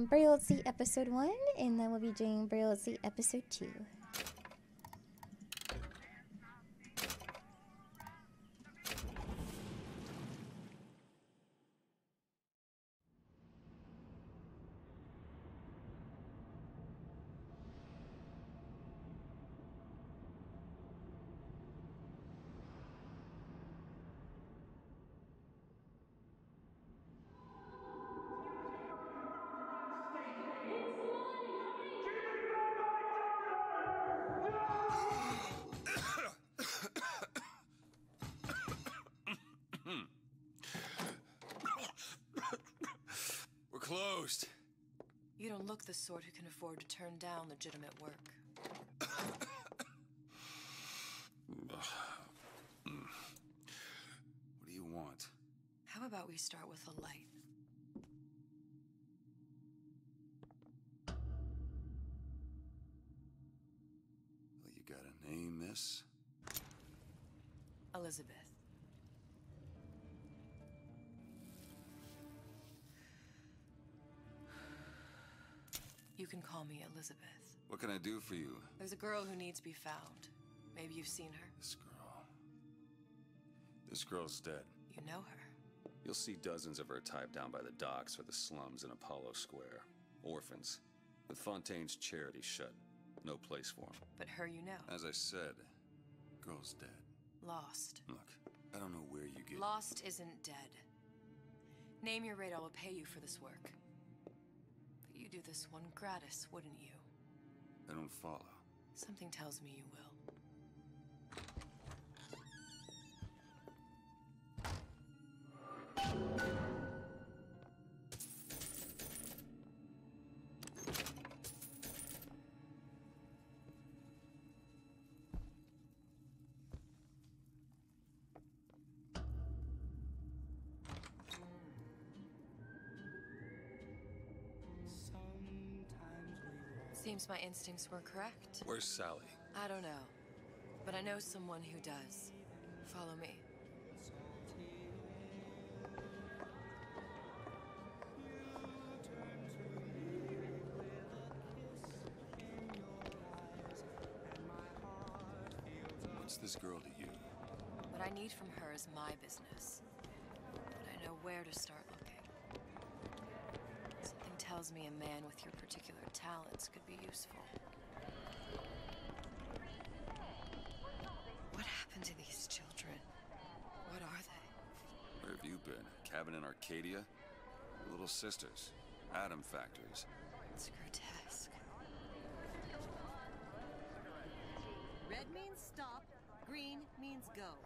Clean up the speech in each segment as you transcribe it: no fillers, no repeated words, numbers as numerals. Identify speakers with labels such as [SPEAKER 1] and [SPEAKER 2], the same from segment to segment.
[SPEAKER 1] Burial at Sea episode 1, and then we'll be doing Burial at Sea episode 2.
[SPEAKER 2] Closed.
[SPEAKER 3] You don't look the sort who can afford to turn down legitimate work.
[SPEAKER 2] What do you want?
[SPEAKER 3] How about we start with a light?
[SPEAKER 2] Well, you gotta name this?
[SPEAKER 3] Elizabeth. You can call me Elizabeth.
[SPEAKER 2] What can I do for you?
[SPEAKER 3] There's a girl who needs to be found. Maybe you've seen her.
[SPEAKER 2] This girl's dead.
[SPEAKER 3] You know her.
[SPEAKER 2] You'll see dozens of her typed down by the docks or the slums in Apollo Square. Orphans. With Fontaine's charity shut. No place for them.
[SPEAKER 3] But her you know.
[SPEAKER 2] As I said, girl's dead.
[SPEAKER 3] Lost.
[SPEAKER 2] Look, I don't know where you get...
[SPEAKER 3] Lost isn't dead. Name your rate, I will pay you for this work. But you do this one gratis, wouldn't you?
[SPEAKER 2] I don't follow.
[SPEAKER 3] Something tells me you will. Seems my instincts were correct.
[SPEAKER 2] Where's Sally?
[SPEAKER 3] I don't know, but I know someone who does. Follow me.
[SPEAKER 2] What's this girl to you?
[SPEAKER 3] What I need from her is my business. But I know where to start looking. Something tells me a man with your particular talents could be useful. What happened to these children? What are they?
[SPEAKER 2] Where have you been? Cabin in Arcadia? Little sisters. Atom factories.
[SPEAKER 3] It's grotesque.
[SPEAKER 4] Red means stop, green means go.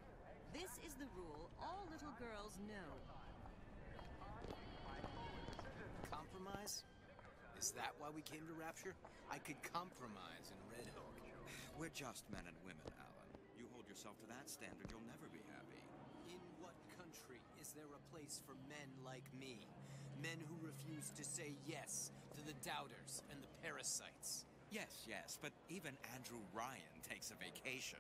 [SPEAKER 4] This is the rule all little girls know.
[SPEAKER 5] Compromise? Is that why we came to Rapture? I could compromise in Red Hook.
[SPEAKER 6] We're just men and women, Alan. You hold yourself to that standard, you'll never be happy.
[SPEAKER 5] In what country is there a place for men like me? Men who refuse to say yes to the doubters and the parasites.
[SPEAKER 6] Yes, but even Andrew Ryan takes a vacation.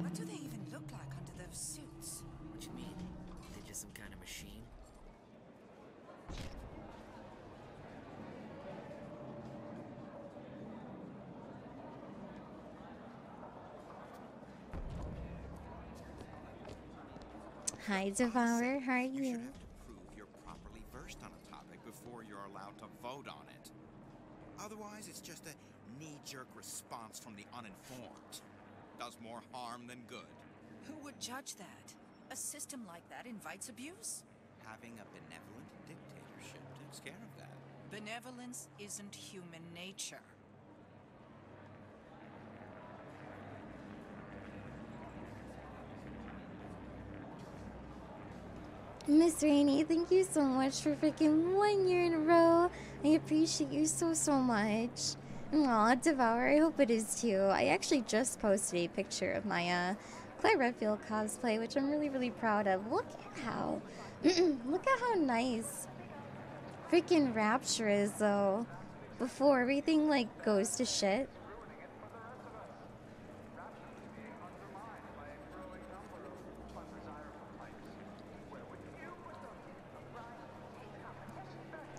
[SPEAKER 4] What do they even look like under those suits?
[SPEAKER 7] What you mean? They're just some kind of machine?
[SPEAKER 1] Hi, Devourer. How are
[SPEAKER 6] You
[SPEAKER 1] you?
[SPEAKER 6] should have to prove you're properly versed on a topic before you're allowed to vote on it. Otherwise, it's just a knee-jerk response from the uninformed. Does more harm than good.
[SPEAKER 4] Who would judge that? A system like that invites abuse?
[SPEAKER 6] Having a benevolent dictatorship takes care of that.
[SPEAKER 4] Benevolence isn't human nature.
[SPEAKER 1] Miss Rainey, thank you so much for freaking 1 year in a row. I appreciate you so much. Aw, Devour, I hope it is too. I actually just posted a picture of my Claire Redfield cosplay, which I'm really proud of. Look at how, look at how nice freaking Rapture is though. before everything like goes to shit.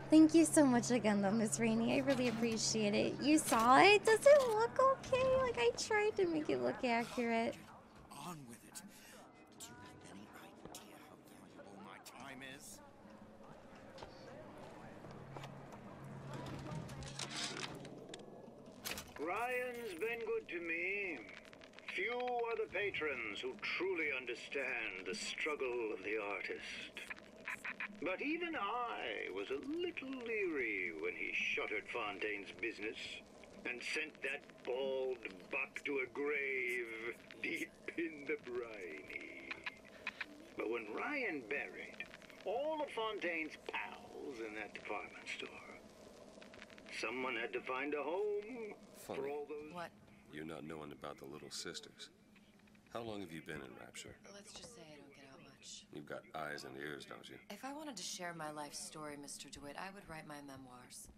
[SPEAKER 1] Thank you so much again, though, Miss Rainey. I really appreciate it. You saw it? Does it look okay? Like, I tried to make it look accurate.
[SPEAKER 6] On with it. Do you have any idea how valuable my time is?
[SPEAKER 8] Ryan's been good to me. Few are the patrons who truly understand the struggle of the artist. But even I was a little leery when he shuttered Fontaine's business and sent that bald buck to a grave deep in the briny. But when Ryan buried all of Fontaine's pals in that department store, someone had to find a home for all those...
[SPEAKER 3] What?
[SPEAKER 2] You're not knowing about the Little Sisters. How long have you been in Rapture?
[SPEAKER 3] Let's just say I don't get out much.
[SPEAKER 2] You've got eyes and ears, don't you?
[SPEAKER 3] If I wanted to share my life story, Mr. DeWitt, I would write my memoirs.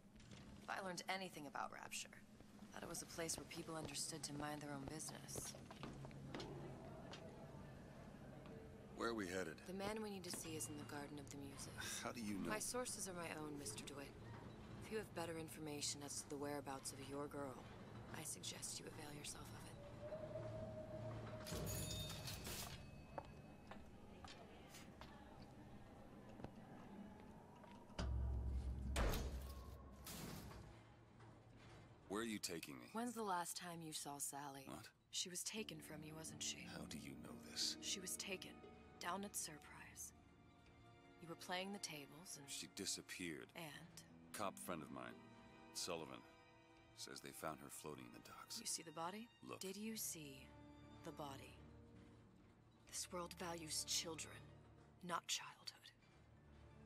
[SPEAKER 3] If I learned anything about Rapture, thought it was a place where people understood to mind their own business.
[SPEAKER 2] Where are we headed?
[SPEAKER 3] The man we need to see is in the Garden of the Muses.
[SPEAKER 2] How do you know?
[SPEAKER 3] My sources are my own, Mr. DeWitt. If you have better information as to the whereabouts of your girl, I suggest you avail yourself of it.
[SPEAKER 2] Where are you taking me?
[SPEAKER 3] When's the last time you saw Sally?
[SPEAKER 2] What?
[SPEAKER 3] She was taken from you, wasn't she?
[SPEAKER 2] How do you know this?
[SPEAKER 3] She was taken, down at Surprise. You were playing the tables and...
[SPEAKER 2] She disappeared.
[SPEAKER 3] And?
[SPEAKER 2] Cop friend of mine, Sullivan, says they found her floating in the docks.
[SPEAKER 3] You see the body?
[SPEAKER 2] Look.
[SPEAKER 3] Did you see the body? This world values children, not childhood.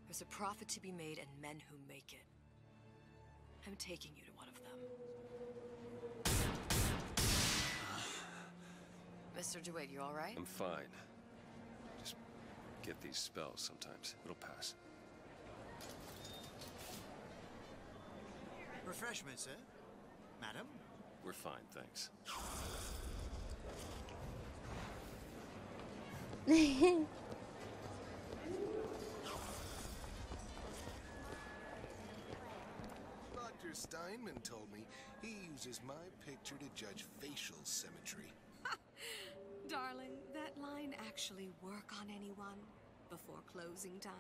[SPEAKER 3] There's a profit to be made and men who make it. I'm taking you to one of them. Mr. DeWitt, you all right?
[SPEAKER 2] I'm fine. Just get these spells sometimes. It'll pass.
[SPEAKER 9] Refreshment, sir? Madam?
[SPEAKER 2] We're fine, thanks.
[SPEAKER 10] Dr. Steinman told me he uses my picture to judge facial symmetry.
[SPEAKER 11] Darling, that line actually work on anyone before closing time?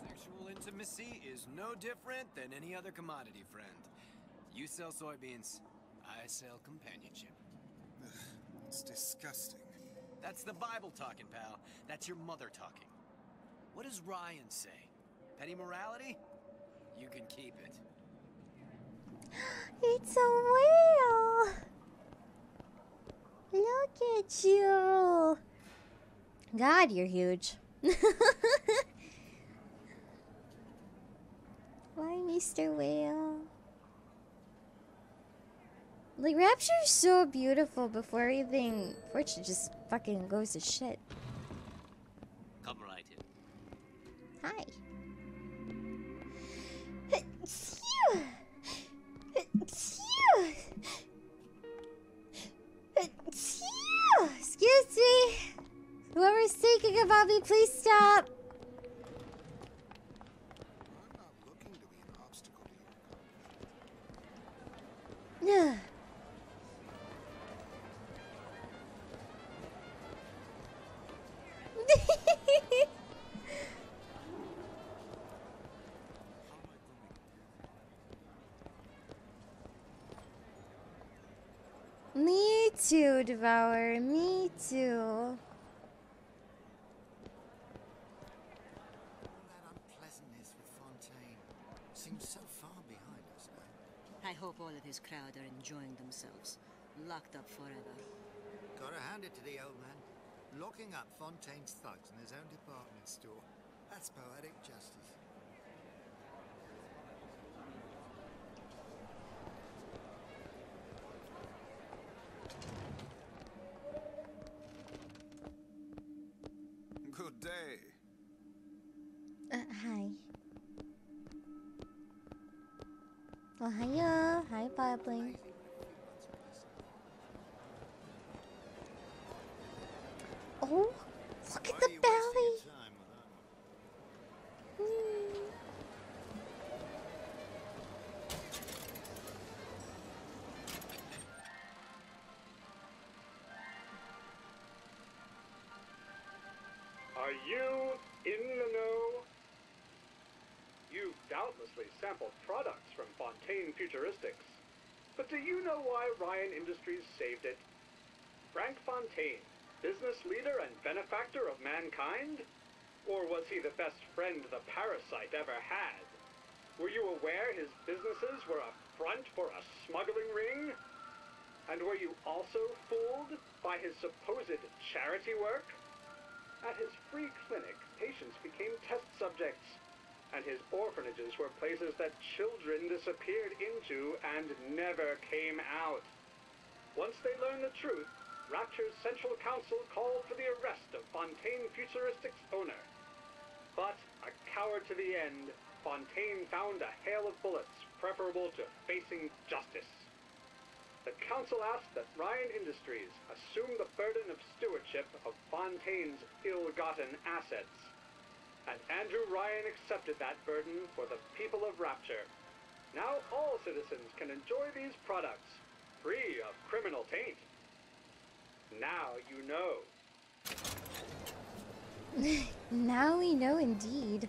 [SPEAKER 5] Sexual intimacy is no different than any other commodity, friend. You sell soybeans, I sell companionship.
[SPEAKER 10] Ugh, it's disgusting.
[SPEAKER 5] That's the Bible talking, pal. That's your mother talking. What does Ryan say? Petty morality? You can keep it.
[SPEAKER 1] It's a whale! Look at you! God, you're huge. Why, Mr. Whale? Like, Rapture's so beautiful before everything, before it just fucking goes to shit.
[SPEAKER 7] Come right in.
[SPEAKER 1] Hi. Excuse me. Whoever's thinking about me, please stop.
[SPEAKER 10] I'm not looking to be an obstacle to your
[SPEAKER 1] Yeah. Me too, Devour. Me too.
[SPEAKER 9] All that unpleasantness with Fontaine seems so far behind us now.
[SPEAKER 4] I hope all of his crowd are enjoying themselves. Locked up forever.
[SPEAKER 9] Gotta hand it to the old man. Locking up Fontaine's thugs in his own department store. That's poetic justice.
[SPEAKER 10] Good day.
[SPEAKER 1] Oh, hiya. Hi, Bobbling. Oh, look at the belly.
[SPEAKER 12] Are you in the know? You've doubtlessly sampled products from Fontaine Futuristics. But do you know why Ryan Industries saved it? Frank Fontaine, business leader and benefactor of mankind? Or was he the best friend the parasite ever had? Were you aware his businesses were a front for a smuggling ring? And were you also fooled by his supposed charity work? At his free clinic, patients became test subjects, and his orphanages were places that children disappeared into and never came out. Once they learned the truth, Rapture's Central Council called for the arrest of Fontaine Futuristics' owner. But, a coward to the end, Fontaine found a hail of bullets preferable to facing justice. The council asked that Ryan Industries assume the burden of stewardship of Fontaine's ill-gotten assets. And Andrew Ryan accepted that burden for the people of Rapture. Now all citizens can enjoy these products, free of criminal taint. Now you know.
[SPEAKER 1] Now we know indeed.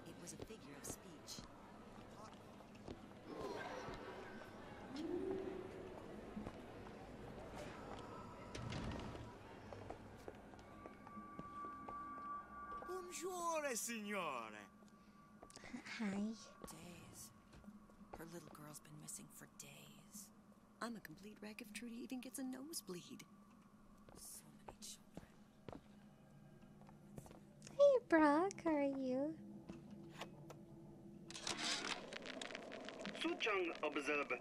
[SPEAKER 4] It was a figure of speech.
[SPEAKER 6] Buongiorno, signore.
[SPEAKER 1] Hi.
[SPEAKER 3] Days. Her little girl's been missing for days. I'm a complete wreck if Trudy even gets a nosebleed. So many children.
[SPEAKER 1] Hey, Brock, how are you?
[SPEAKER 8] Suchang observed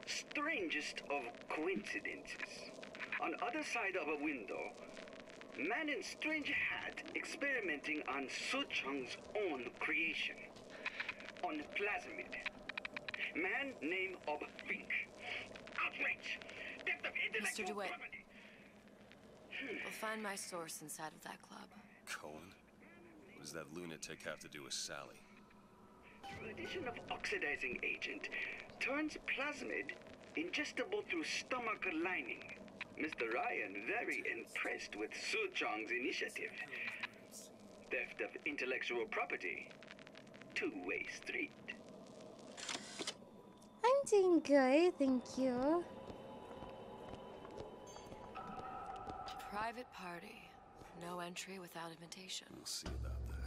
[SPEAKER 8] strangest of coincidences. On other side of a window, man in strange hat experimenting on Suchang's own creation. On plasmid. Man name of Fink. Outrage! Theft of
[SPEAKER 3] Mr.
[SPEAKER 8] intellectual
[SPEAKER 3] DeWitt.
[SPEAKER 8] property.
[SPEAKER 3] We'll find my source inside of that club.
[SPEAKER 2] Cohen? What does that lunatic have to do with Sally?
[SPEAKER 8] Addition of oxidizing agent turns plasmid ingestible through stomach lining. Mr. Ryan very impressed with Suchong's initiative. Theft of intellectual property. Two-way street.
[SPEAKER 1] I'm doing good, thank you.
[SPEAKER 3] Private party. No entry without invitation.
[SPEAKER 2] We'll see about that.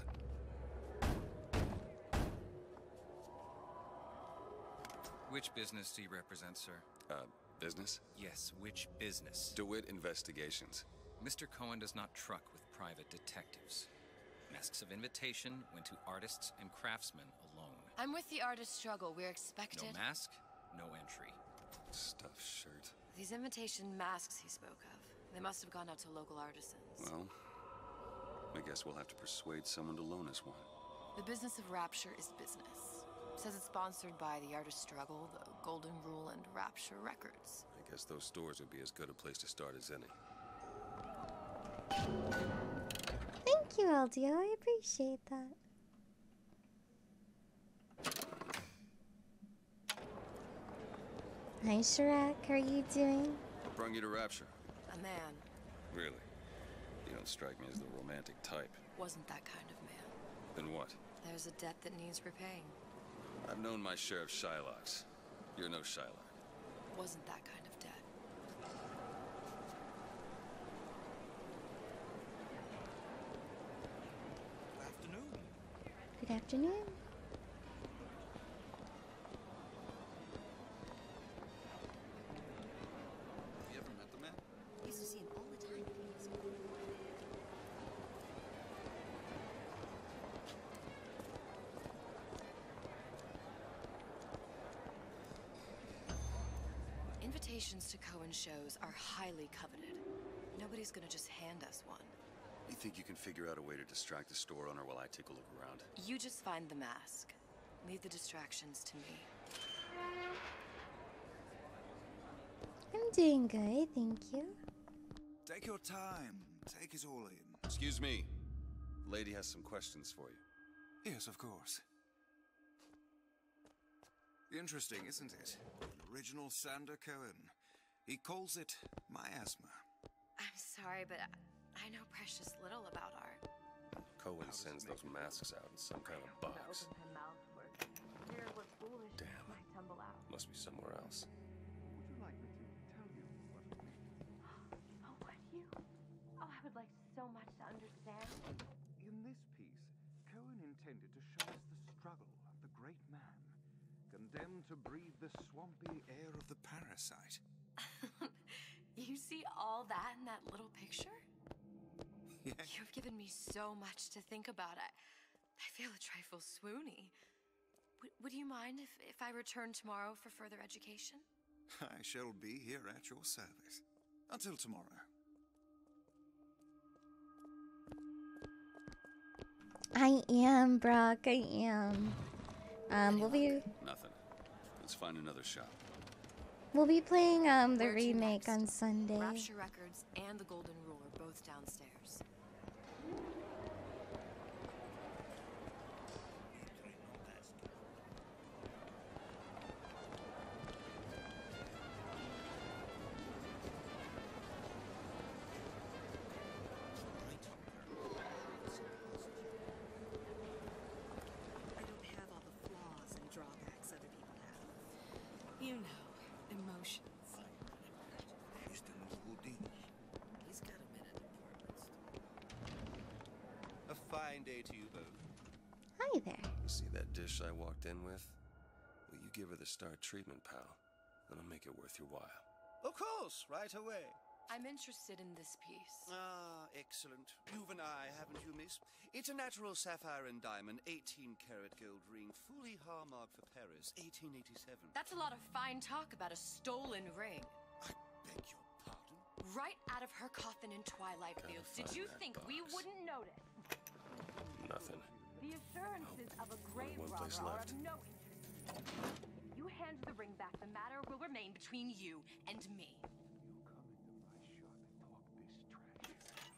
[SPEAKER 13] Which business do you represent, sir?
[SPEAKER 2] Business?
[SPEAKER 13] Yes, which business?
[SPEAKER 2] DeWitt Investigations.
[SPEAKER 13] Mr. Cohen does not truck with private detectives. Masks of invitation went to artists and craftsmen alone.
[SPEAKER 3] I'm with the artist struggle. We're expected.
[SPEAKER 13] No mask, no entry.
[SPEAKER 2] Stuffed shirt.
[SPEAKER 3] These invitation masks he spoke of. They must have gone out to local artisans.
[SPEAKER 2] Well, I guess we'll have to persuade someone to loan us one.
[SPEAKER 3] The business of Rapture is business. Says it's sponsored by the Artist Struggle, the Golden Rule, and Rapture Records.
[SPEAKER 2] I guess those stores would be as good a place to start as any.
[SPEAKER 1] Thank you, LDO. I appreciate that. Hi, Shirak. How are you doing?
[SPEAKER 2] What brought you to Rapture?
[SPEAKER 3] A man.
[SPEAKER 2] Really? You don't strike me as the romantic type.
[SPEAKER 3] Wasn't that kind of man.
[SPEAKER 2] Then what?
[SPEAKER 3] There's a debt that needs repaying.
[SPEAKER 2] I've known my share of Shylocks. You're no Shylock.
[SPEAKER 3] Wasn't that kind of debt.
[SPEAKER 6] Good afternoon.
[SPEAKER 1] Good afternoon.
[SPEAKER 6] Have you ever met the man?
[SPEAKER 4] Used to see him all the time at the school.
[SPEAKER 3] Invitations to Cohen shows are highly coveted. Nobody's gonna just hand us one.
[SPEAKER 2] You think you can figure out a way to distract the store owner while I take a look around?
[SPEAKER 3] You just find the mask. Leave the distractions to me.
[SPEAKER 1] I'm doing good, thank you.
[SPEAKER 14] Take your time. Take it all in.
[SPEAKER 2] Excuse me. Lady has some questions for you.
[SPEAKER 14] Yes, of course. Interesting, isn't it? An original Sander Cohen. He calls it miasma.
[SPEAKER 3] I'm sorry, but I know precious little about art.
[SPEAKER 2] Cohen sends those masks out in some kind of box. Damn. Must be somewhere else.
[SPEAKER 15] Would you like me to tell you what it means?
[SPEAKER 16] Oh, would you? Oh, I would like so much to understand.
[SPEAKER 15] In this piece, Cohen intended to show us the struggle of the great man, condemned to breathe the swampy air of the parasite.
[SPEAKER 3] You see all that in that little picture?
[SPEAKER 14] Yes.
[SPEAKER 3] You've given me so much to think about. I feel a trifle swoony. Would you mind if I return tomorrow for further education?
[SPEAKER 14] I shall be here at your service. Until tomorrow.
[SPEAKER 1] I am, Brock, I am. We'll be
[SPEAKER 2] Nothing. Let's find another shop.
[SPEAKER 1] we'll be playing the
[SPEAKER 3] Where to
[SPEAKER 1] remake
[SPEAKER 3] next?
[SPEAKER 1] on Sunday.
[SPEAKER 3] Rapture Records and the Golden Rule are both downstairs.
[SPEAKER 4] I don't have all the flaws and drawbacks other people have. You know, emotions. He's got a minute
[SPEAKER 17] A fine day to you both.
[SPEAKER 1] Hi there.
[SPEAKER 2] You see that dish I walked in with? Will you give her the star treatment, pal? That'll make it worth your while.
[SPEAKER 17] Of course, right away.
[SPEAKER 3] I'm interested in this piece.
[SPEAKER 17] Ah, excellent. You've an eye, haven't you, miss? It's a natural sapphire and diamond, 18-karat gold ring, fully hallmarked for Paris, 1887.
[SPEAKER 3] That's a lot of fine talk about a stolen ring.
[SPEAKER 17] Beg your pardon?
[SPEAKER 3] Right out of her coffin in Twilight Fields. Did
[SPEAKER 2] find
[SPEAKER 3] you
[SPEAKER 2] that
[SPEAKER 3] think we
[SPEAKER 2] box.
[SPEAKER 3] wouldn't notice?
[SPEAKER 2] Nothing.
[SPEAKER 16] The assurances of a grave
[SPEAKER 2] one place
[SPEAKER 16] robber are
[SPEAKER 2] left.
[SPEAKER 16] of no interest.
[SPEAKER 3] If you hand the ring back, the matter will remain between you and me.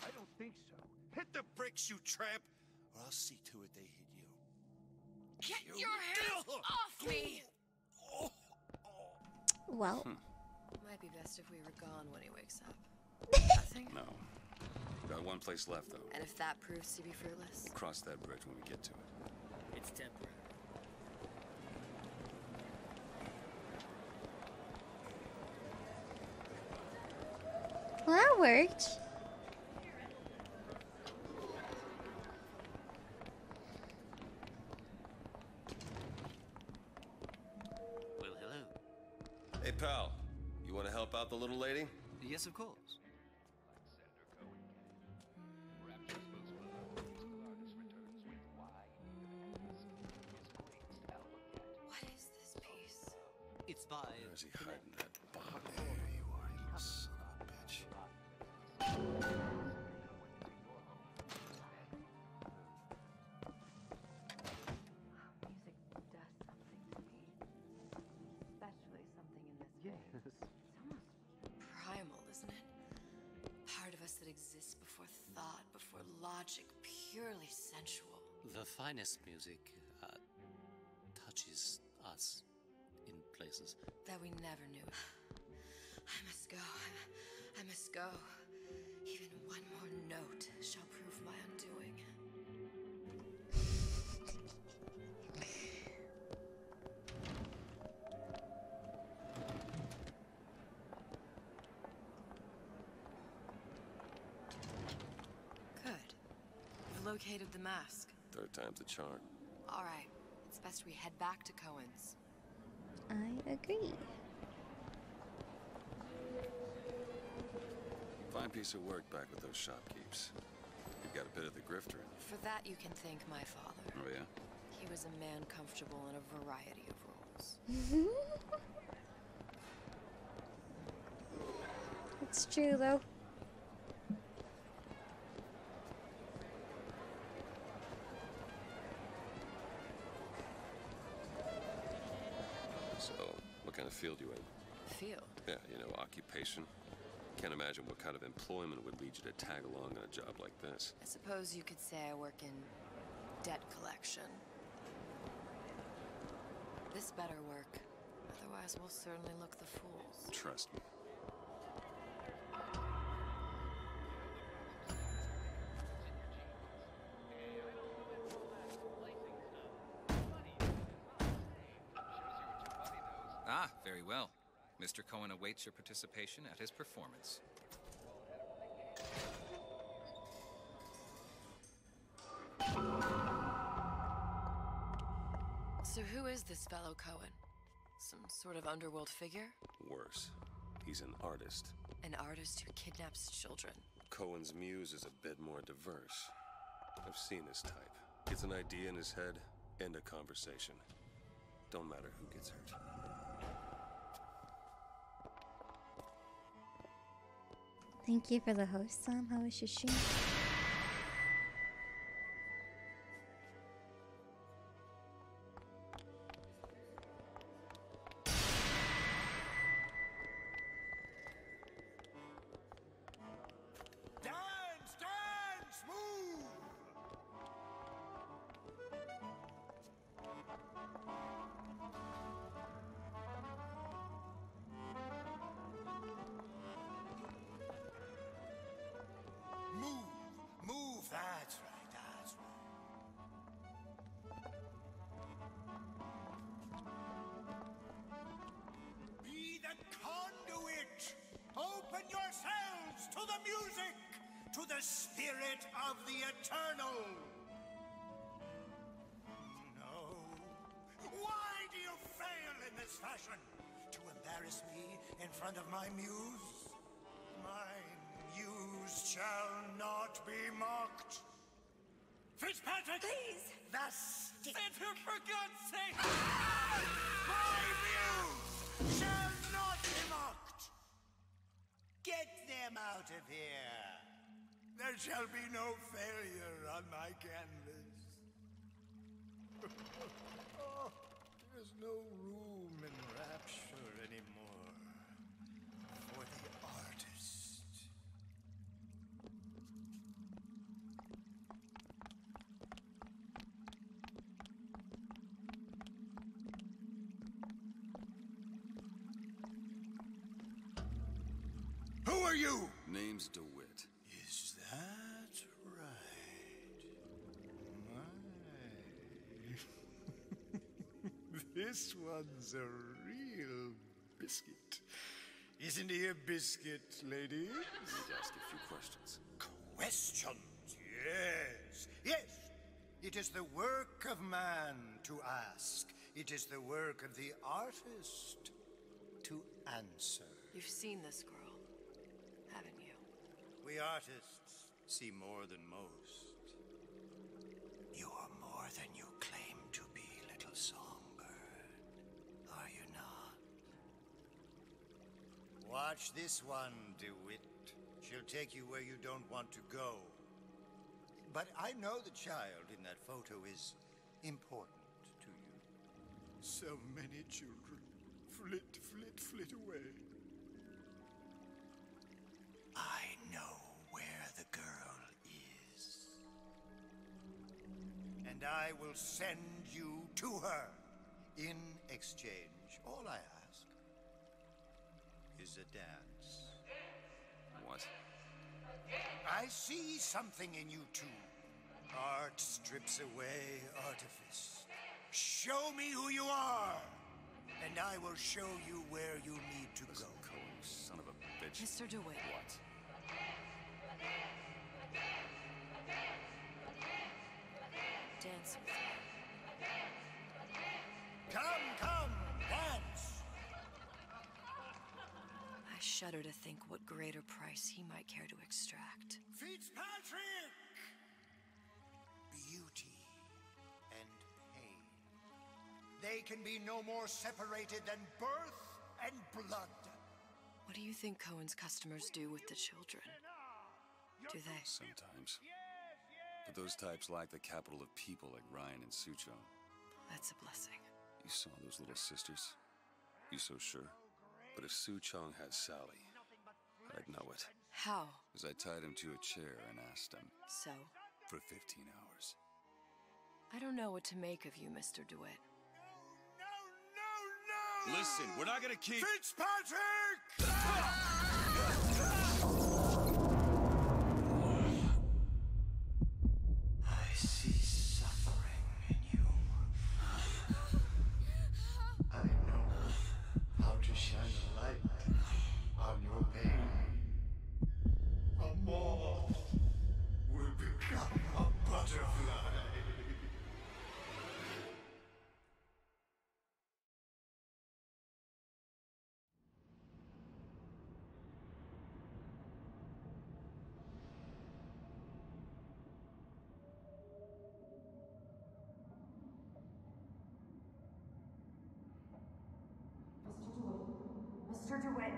[SPEAKER 15] I don't think so.
[SPEAKER 17] Hit the bricks, you tramp, or I'll see to it they hit you.
[SPEAKER 3] Get your hands off me!
[SPEAKER 1] Well,
[SPEAKER 3] Might be best if we were gone when he wakes up. Nothing?
[SPEAKER 2] No. Got one place left, though.
[SPEAKER 3] And if that proves to be fruitless?
[SPEAKER 2] We'll cross that bridge when we get to it.
[SPEAKER 7] It's temporary.
[SPEAKER 1] well, that worked.
[SPEAKER 7] Well, hello.
[SPEAKER 2] Hey, pal. You want to help out the little lady?
[SPEAKER 7] Yes, of course.
[SPEAKER 3] What is this piece?
[SPEAKER 7] It's by...
[SPEAKER 2] Where is he hiding that bomb? There you are, you little son of a bitch.
[SPEAKER 16] Music does something to me. Especially something in this
[SPEAKER 15] Yes.
[SPEAKER 16] It's almost
[SPEAKER 3] Primal, isn't it? Part of us that exists before thought, before logic, purely sensual.
[SPEAKER 7] The finest music touches us in places.
[SPEAKER 3] That we never knew. I must go. I must go. Even one more note shall prove my undoing. Good. You've located the mask.
[SPEAKER 2] Third time's the charm.
[SPEAKER 3] All right. It's best we head back to Cohen's.
[SPEAKER 1] I agree.
[SPEAKER 2] Fine piece of work back with those shopkeepers. You've got a bit of the grifter in you.
[SPEAKER 3] For that, you can thank my father.
[SPEAKER 2] Oh, yeah?
[SPEAKER 3] He was a man comfortable in a variety of roles.
[SPEAKER 1] It's true, though.
[SPEAKER 2] So, what kind of field you in?
[SPEAKER 3] Field?
[SPEAKER 2] Yeah, you know, occupation. Can't imagine what kind of employment would lead you to tag along on a job like this.
[SPEAKER 3] I suppose you could say I work in debt collection. This better work. Otherwise, we'll certainly look the fools.
[SPEAKER 2] Trust me.
[SPEAKER 13] Ah, very well. Mr. Cohen awaits your participation at his performance.
[SPEAKER 3] So who is this fellow Cohen? Some sort of underworld figure?
[SPEAKER 2] Worse. He's an artist.
[SPEAKER 3] An artist who kidnaps children.
[SPEAKER 2] Cohen's muse is a bit more diverse. I've seen his type. Gets an idea in his head, end a conversation. Don't matter who gets hurt.
[SPEAKER 1] Thank you for the host, Sam. How was your stream?
[SPEAKER 9] Dance, dance, move! Move, that's right, that's right. Be the conduit! Open yourselves to the music, to the spirit of the eternal! No. Why do you fail in this fashion? To embarrass me in front of my muse? My muse shall not be mocked. Fitzpatrick! Please! The stick! Enter, for God's sake! My muse shall not be mocked! Get them out of here! There shall be no failure on my canvas. Oh, there's no room in rapture anymore for the artist. Who are you?
[SPEAKER 2] Name's DeWitt.
[SPEAKER 9] Is that right? My. This one's a real biscuit. Isn't he a biscuit, ladies?
[SPEAKER 2] Need to ask a few questions.
[SPEAKER 9] Questions, yes. Yes. It is the work of man to ask. It is the work of the artist to answer.
[SPEAKER 3] You've seen this girl, haven't you?
[SPEAKER 9] We artists see more than most. You are more than you claim to be, little songbird. Are you not? Watch this one, DeWitt. She'll take you where you don't want to go. But I know the child in that photo is important to you. So many children flit, flit, flit away. I know where the girl is. And I will send you to her. In exchange, all I ask is a dance.
[SPEAKER 2] What?
[SPEAKER 9] I see something in you two. Art strips away artifice. Show me who you are, and I will show you where you need to go.
[SPEAKER 2] Cohen, son of a bitch.
[SPEAKER 3] Mr. DeWitt.
[SPEAKER 2] What?
[SPEAKER 3] Dance with me.
[SPEAKER 9] Come, dance!
[SPEAKER 3] I shudder to think what greater price he might care to extract.
[SPEAKER 9] Fitzpatrick! Beauty and pain. They can be no more separated than birth and blood.
[SPEAKER 3] What do you think Cohen's customers do with the children? Do they?
[SPEAKER 2] Sometimes. But those types lack the capital of people like Ryan and Sucho.
[SPEAKER 3] That's a blessing.
[SPEAKER 2] You saw those little sisters? You so sure? But if Su Chong had Sally, I'd know it.
[SPEAKER 3] How?
[SPEAKER 2] As I tied him to a chair and asked him.
[SPEAKER 3] So?
[SPEAKER 2] For 15 hours.
[SPEAKER 3] I don't know what to make of you, Mr. DeWitt.
[SPEAKER 2] Listen, we're not gonna keep...
[SPEAKER 9] Fitzpatrick! I see suffering in you. I know how to shine a light on your pain. A moth will become a butterfly.
[SPEAKER 3] Mr. DeWitt!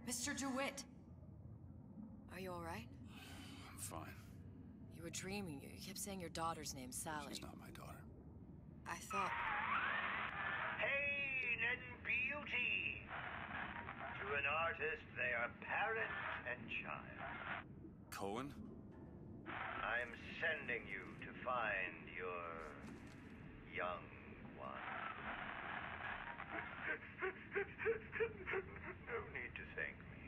[SPEAKER 3] Mr. DeWitt! Are you alright?
[SPEAKER 2] I'm fine.
[SPEAKER 3] You were dreaming. You kept saying your daughter's name, Sally.
[SPEAKER 2] She's not my daughter.
[SPEAKER 3] I thought...
[SPEAKER 8] Pain and beauty. To an artist, they are parent and child.
[SPEAKER 2] Cohen?
[SPEAKER 8] I'm sending you to find your young one. No need to thank me.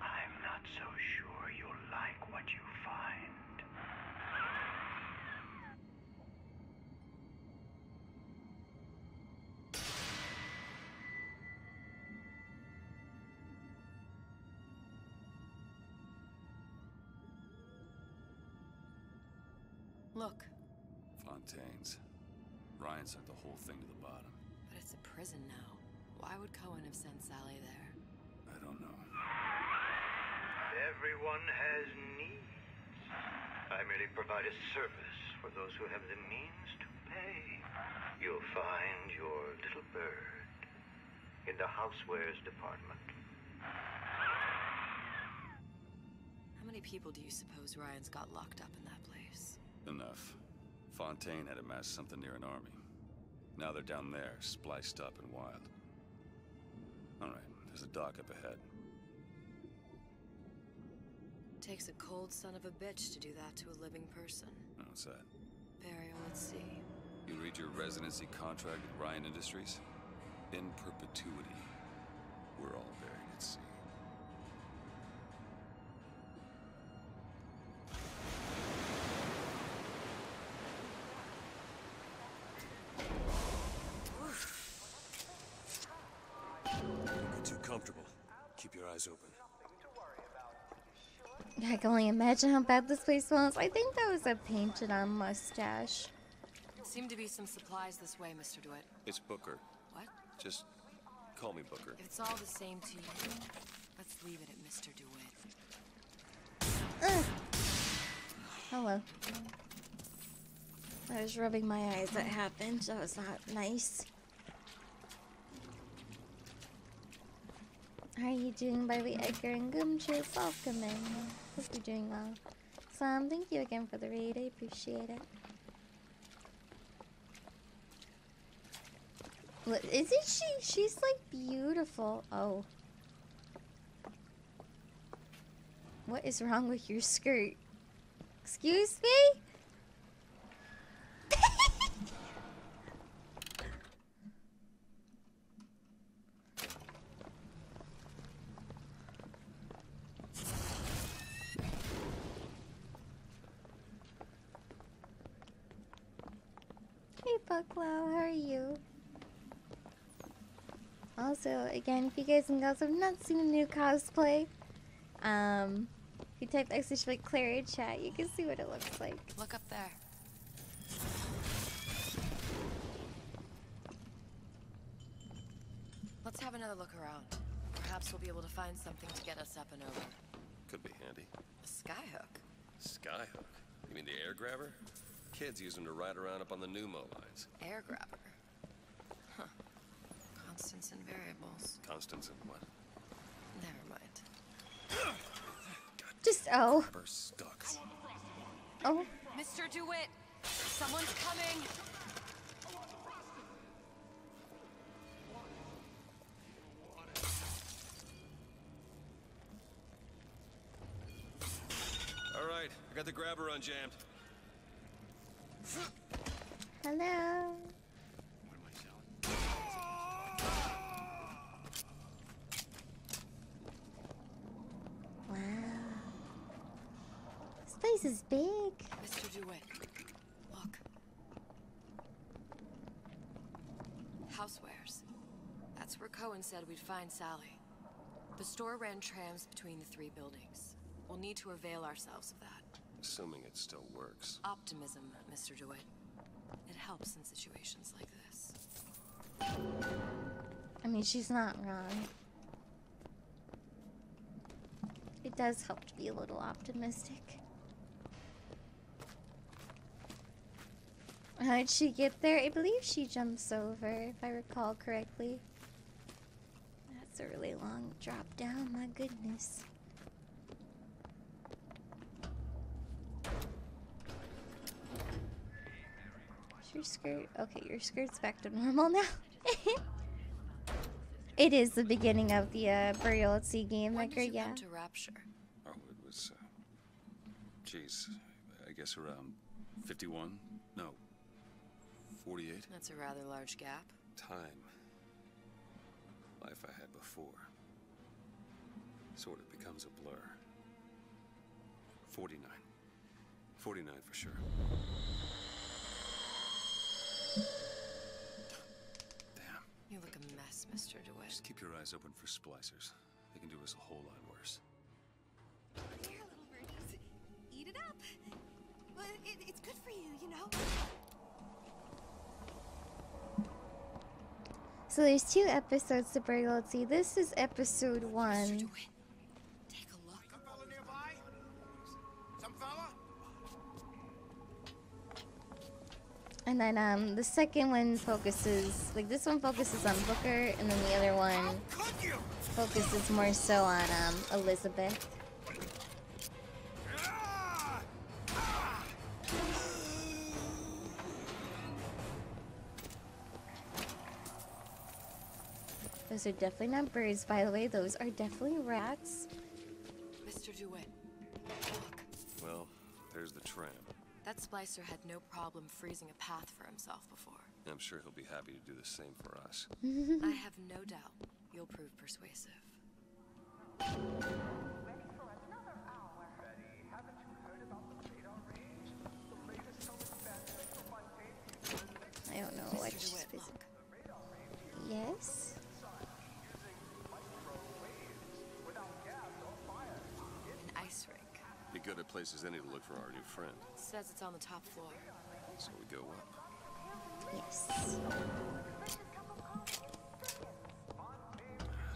[SPEAKER 8] I'm not so sure you'll like what you find.
[SPEAKER 3] Look.
[SPEAKER 2] Fontaine's. Ryan sent the whole thing to the bottom.
[SPEAKER 3] But it's a prison now. Why would Cohen have sent Sally there?
[SPEAKER 2] I don't know.
[SPEAKER 8] Everyone has needs. I merely provide a service for those who have the means to pay. You'll find your little bird in the housewares department.
[SPEAKER 3] How many people do you suppose Ryan's got locked up in that place?
[SPEAKER 2] Enough. Fontaine had amassed something near an army. Now they're down there, spliced up and wild. Alright, there's a dock up ahead.
[SPEAKER 3] Takes a cold son of a bitch to do that to a living person.
[SPEAKER 2] What's that?
[SPEAKER 3] Burial at sea.
[SPEAKER 2] You read your residency contract with Ryan Industries? In perpetuity, we're all buried at sea. Don't get too comfortable. Keep your eyes open.
[SPEAKER 1] I can only imagine how bad this place smells. I think that was a painted on mustache.
[SPEAKER 3] Seem to be some supplies this way, Mr. DeWitt.
[SPEAKER 2] It's Booker.
[SPEAKER 3] What?
[SPEAKER 2] Just call me Booker.
[SPEAKER 3] If it's all the same to you, let's leave it at Mr. DeWitt.
[SPEAKER 1] Hello. I was rubbing my eyes. That happened. That was not nice. How are you doing, by the way, Edgar and Goomchip? Welcome in. Hope you're doing well. Sam, thank you again for the raid. I appreciate it. What, isn't she? She's like beautiful. Oh. What is wrong with your skirt? Excuse me? Hey Bucklow, how are you? Also, again, if you guys and girls have not seen a new cosplay, if you type / Clary chat, you can see what it looks like.
[SPEAKER 3] Look up there. Let's have another look around. Perhaps we'll be able to find something to get us up and over.
[SPEAKER 2] Could be handy.
[SPEAKER 3] A skyhook?
[SPEAKER 2] Skyhook? You mean the air grabber? Kids use them to ride around up on the pneumo lines.
[SPEAKER 3] Air grabber. Huh. Constants and variables.
[SPEAKER 2] Boston's and what?
[SPEAKER 3] Never mind.
[SPEAKER 1] Just oh.
[SPEAKER 2] We're stuck.
[SPEAKER 1] Oh.
[SPEAKER 3] Mr. DeWitt, someone's coming.
[SPEAKER 2] All right, I got the grabber unjammed.
[SPEAKER 1] Hello. Wow. This place is big.
[SPEAKER 3] Mr. DeWitt, look. Housewares. That's where Cohen said we'd find Sally. The store ran trams between the 3 buildings. We'll need to avail ourselves of that.
[SPEAKER 2] Assuming it still works.
[SPEAKER 3] Optimism, Mr. DeWitt. It helps in situations like this.
[SPEAKER 1] I mean, she's not wrong. It does help to be a little optimistic. How did she get there? I believe she jumps over, if I recall correctly. That's a really long drop down, my goodness. Is your skirt? Okay, your skirt's back to normal now. It is the beginning of the Burial at Sea game,
[SPEAKER 3] When
[SPEAKER 1] like,
[SPEAKER 3] did you
[SPEAKER 1] yeah.
[SPEAKER 3] come to Rapture?
[SPEAKER 2] Oh, it was, geez, I guess around 51? No, 48?
[SPEAKER 3] That's a rather large gap.
[SPEAKER 2] Time. Life I had before. Sort of becomes a blur. 49. 49 for sure. Damn.
[SPEAKER 3] You look a mess, Mr. DeWitt.
[SPEAKER 2] Just keep your eyes open for splicers. They can do us a whole lot worse.
[SPEAKER 11] Here, little birdies. Eat it up. Well, it's good for you, you know?
[SPEAKER 1] So there's 2 episodes to Burial at Sea. This is episode 1.
[SPEAKER 3] Take a look.
[SPEAKER 6] Some fella nearby? Some fella?
[SPEAKER 1] And then the second one focuses, like this one focuses on Booker, and then the other one focuses more so on Elizabeth. Those are definitely not birds, by the way. Those are definitely rats.
[SPEAKER 3] Mr. DeWitt, look.
[SPEAKER 2] Well, there's the tram.
[SPEAKER 3] That splicer had no problem freezing a path for himself before.
[SPEAKER 2] I'm sure he'll be happy to do the same for us.
[SPEAKER 3] I have no doubt you'll prove persuasive.
[SPEAKER 1] I don't know what she's busy. Yes?
[SPEAKER 3] An ice rink.
[SPEAKER 2] Be good at places any to look for our new friend.
[SPEAKER 3] Says it's on the top floor.
[SPEAKER 2] So we go up.
[SPEAKER 1] Yes.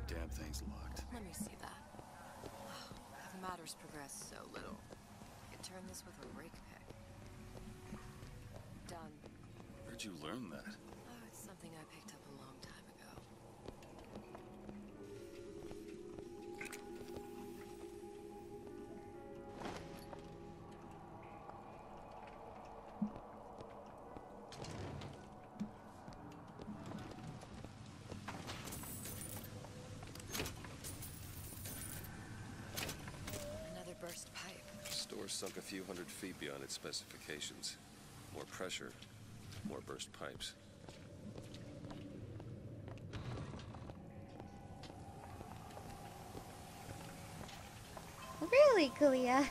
[SPEAKER 2] Damn thing's locked.
[SPEAKER 3] Let me see that. The matter's progressed so little. I could turn this with a rake pick. Done.
[SPEAKER 2] Where'd you learn that?
[SPEAKER 3] Oh, it's something I picked up a long time ago. Another burst pipe.
[SPEAKER 2] Store sunk a few hundred feet beyond its specifications. More pressure, more burst pipes.
[SPEAKER 1] Really, Kalia?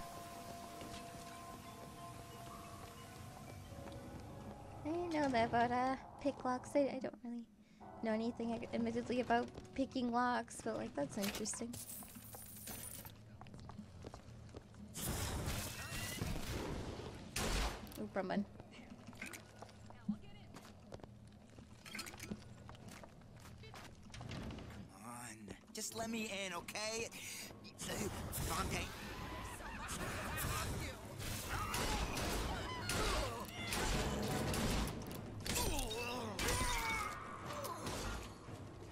[SPEAKER 1] I didn't know that about pick locks. I don't really know anything, admittedly, about picking locks, but like that's interesting. Ooh, wrong one.
[SPEAKER 6] Come on. Just let me in, okay? Fontaine.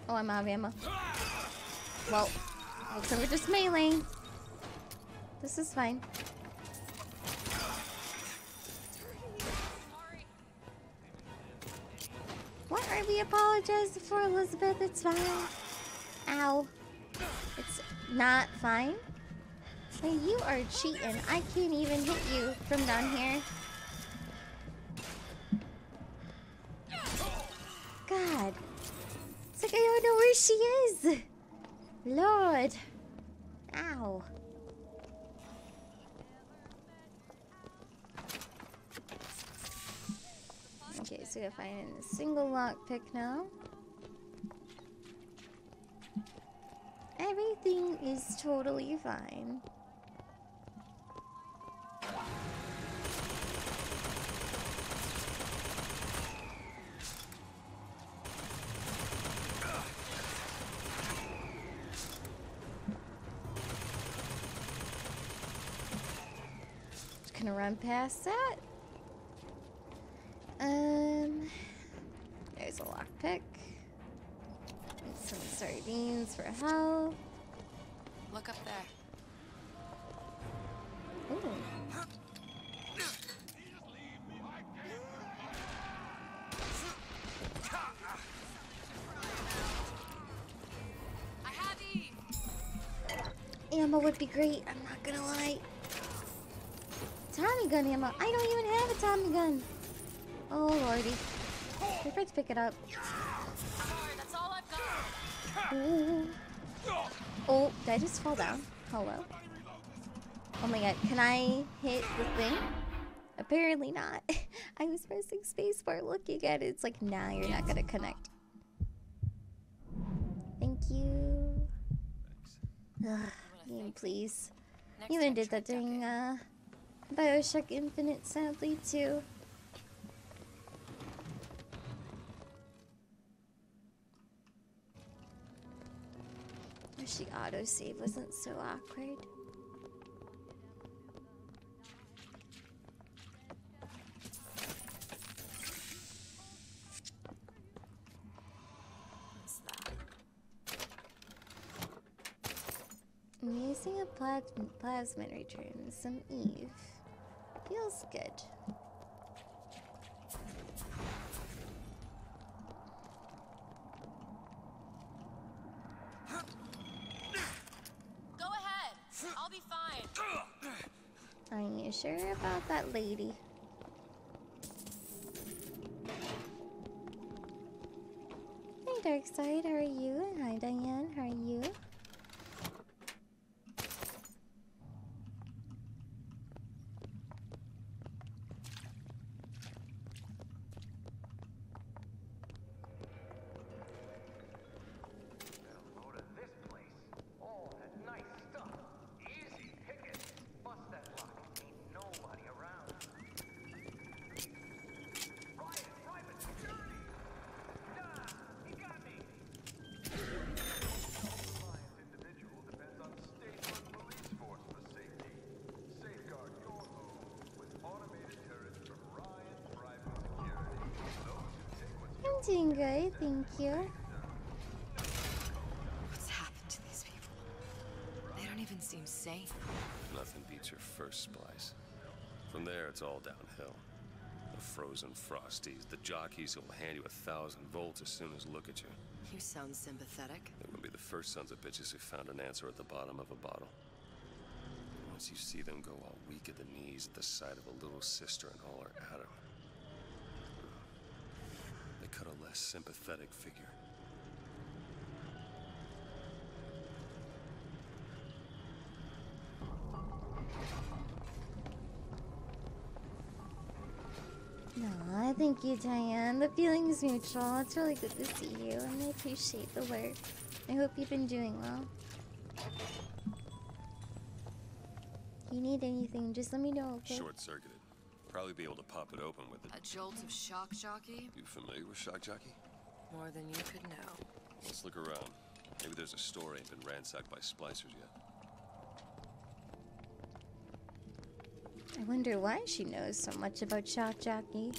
[SPEAKER 1] Oh, I'm out of ammo. Well, looks like we're just melee. This is fine. What are we apologizing for, Elizabeth? It's fine. Ow. It's not fine? Hey, you are cheating. I can't even hit you from down here. God. It's like I don't know where she is. Lord. Ow. Okay, so we gotta find a single lockpick now. Everything is totally fine. Just gonna run past that. There's a lockpick. And some sardines for health.
[SPEAKER 3] Look up there.
[SPEAKER 1] Ooh.
[SPEAKER 3] I have these.
[SPEAKER 1] Ammo would be great, I'm not gonna lie. Tommy gun ammo. I don't even have a Tommy gun. Oh lordy. I forgot to pick it up.
[SPEAKER 3] Sorry, that's all I've got.
[SPEAKER 1] Ooh. Oh, did I just fall down? Hello? Oh my god, can I hit the thing? Apparently not. I was pressing spacebar looking at it. It's like, nah, you're not gonna connect. Thank you. Ugh, game, please. You even did that during Bioshock Infinite, sadly, too. Wish the autosave wasn't so awkward.
[SPEAKER 3] What's that?
[SPEAKER 1] I'm using a plasmid return, some Eve. Feels good.
[SPEAKER 3] Go ahead. I'll be fine.
[SPEAKER 1] Are you sure about that, lady? Hi, Darkside. How are you? Hi, Diane. How are you? I'm doing good, thank you.
[SPEAKER 3] What's happened to these people? They don't even seem sane.
[SPEAKER 2] Nothing beats your first splice. From there, it's all downhill. The frozen frosties, the jockeys who'll hand you 1,000 volts as soon as look at you.
[SPEAKER 3] You sound sympathetic.
[SPEAKER 2] They wouldn't be the first sons of bitches who found an answer at the bottom of a bottle. Once you see them go all weak at the knees at the sight of a little sister and all her Adam, they cut a less sympathetic figure.
[SPEAKER 1] Aw, thank you, Diane. The feeling's mutual. It's really good to see you, and I appreciate the work. I hope you've been doing well. If you need anything, just let me know, okay?
[SPEAKER 2] Short-circuited. Probably be able to pop it open with it.
[SPEAKER 3] A jolt of shock jockey?
[SPEAKER 2] You familiar with shock jockey?
[SPEAKER 3] More than you could know.
[SPEAKER 2] Let's look around. Maybe there's a store ain't been ransacked by splicers yet.
[SPEAKER 1] I wonder why she knows so much about shock jockey.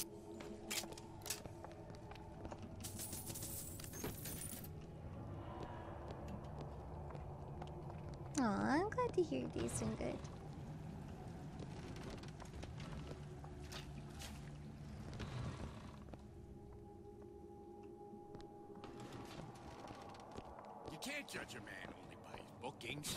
[SPEAKER 1] Aw, I'm glad to hear you're doing good.
[SPEAKER 18] You can't judge a man only by his bookings.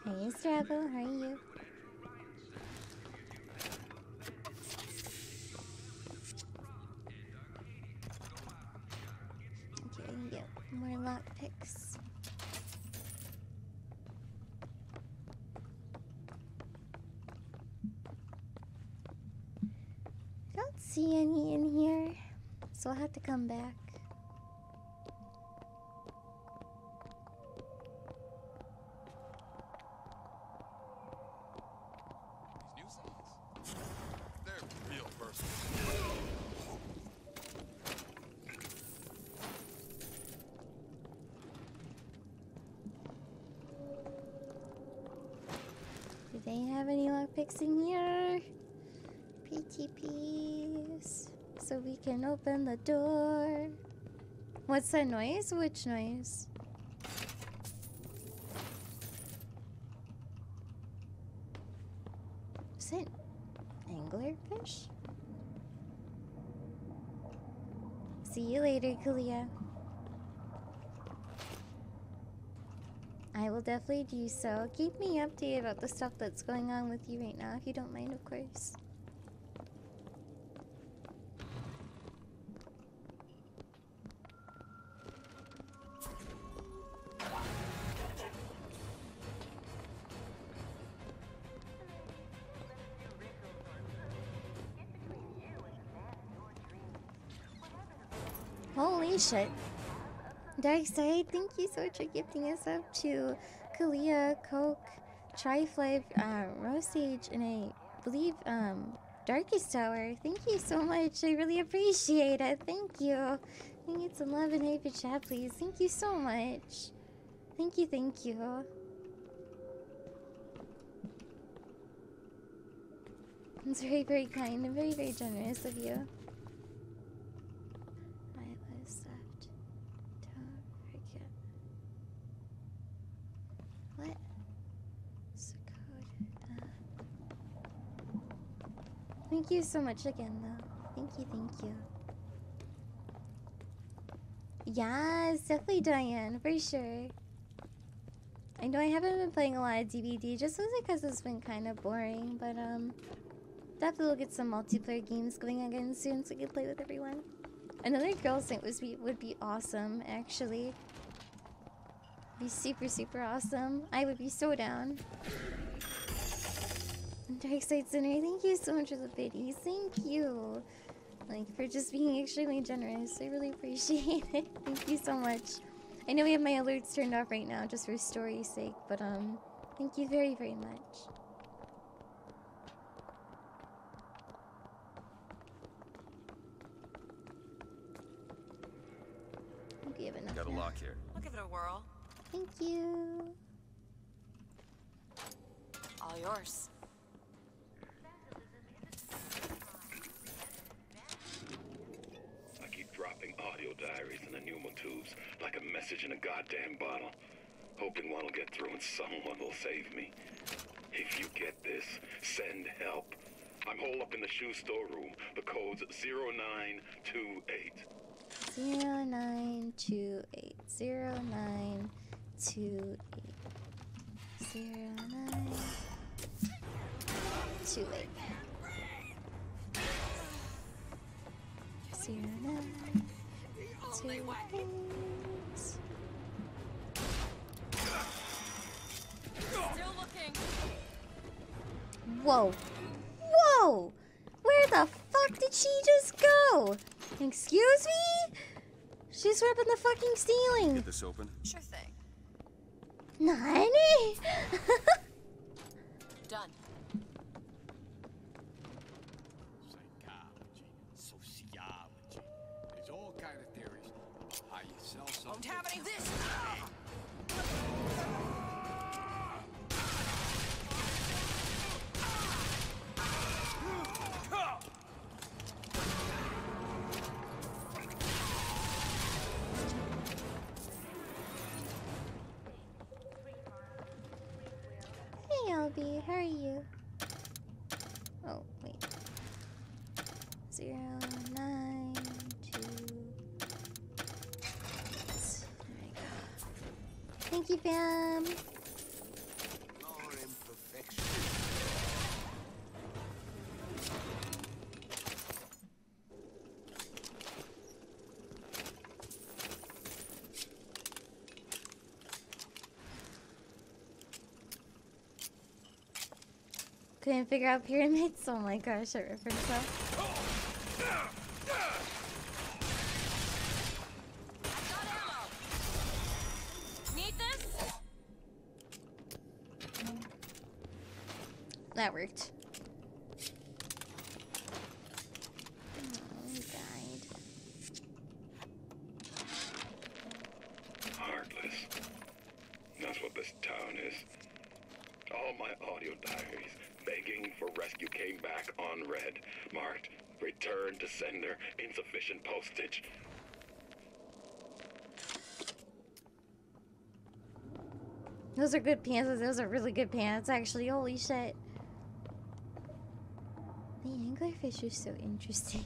[SPEAKER 1] Hey, Strabo, how are you? Okay, yep, more lockpicks. Don't see any in here, so I'll have to come back.
[SPEAKER 18] These new songs, they're real personal.
[SPEAKER 1] Do they have any lockpicks in here? PTPs. So we can open the door. What's that noise? Which noise? Is it anglerfish? See you later, Kalia. I will definitely do so. Keep me updated about the stuff that's going on with you right now, if you don't mind, of course. Holy shit. Darkside, thank you so much for gifting us up to Kalia, Coke, Triflife, Rosage, and I believe, Darkest Tower. Thank you so much. I really appreciate it. Thank you. I need some love and hype in chat, please. Thank you so much. Thank you, thank you. It's very, very kind and very, very generous of you. I was left. Don't forget. What? What's the code? Thank you so much again, though. Thank you, thank you. Yes, definitely Diane, for sure. I know I haven't been playing a lot of DBD, just mostly because it's been kind of boring, but definitely we'll get some multiplayer games going again soon so we can play with everyone. Another girls' night would be awesome, actually. Be super, super awesome. I would be so down. Darkside Center, thank you so much for the biddies. Thank you. Like, for just being extremely generous. I really appreciate it. Thank you so much. I know we have my alerts turned off right now just for story's sake, but thank you very, very much. I think we have enough
[SPEAKER 2] Got a
[SPEAKER 1] now.
[SPEAKER 2] lock here.
[SPEAKER 3] I'll give it a whirl.
[SPEAKER 1] Thank you.
[SPEAKER 3] All yours.
[SPEAKER 8] I keep dropping audio diaries in the pneumo tubes like a message in a goddamn bottle, hoping one will get through and someone will save me. If you get this, send help. I'm holed up in the shoe store room. The code's 0928.
[SPEAKER 1] 0928 0928 0928
[SPEAKER 3] Still looking.
[SPEAKER 1] Whoa. Whoa! Where the fuck did she just go? Excuse me? She's ripping the fucking ceiling.
[SPEAKER 2] Get this open.
[SPEAKER 3] Sure thing.
[SPEAKER 1] Nani?
[SPEAKER 3] Done.
[SPEAKER 18] Psychology, sociology. There's all kind of theories about how you sell something.
[SPEAKER 3] Won't have any of this.
[SPEAKER 1] Hey, LB, how are you? Oh, wait. 0, 9, 2. There we go. Thank you, fam.
[SPEAKER 10] More imperfection.
[SPEAKER 1] Couldn't figure out pyramids. Oh my gosh, that reference though.
[SPEAKER 11] Need this?
[SPEAKER 1] That worked. Oh, he died.
[SPEAKER 19] Heartless. That's what this town is. All my audio diaries begging for rescue came back unread, marked return to sender, insufficient postage.
[SPEAKER 1] Those are good pants. Those are really good pants, actually. Holy shit. The anglerfish is so interesting.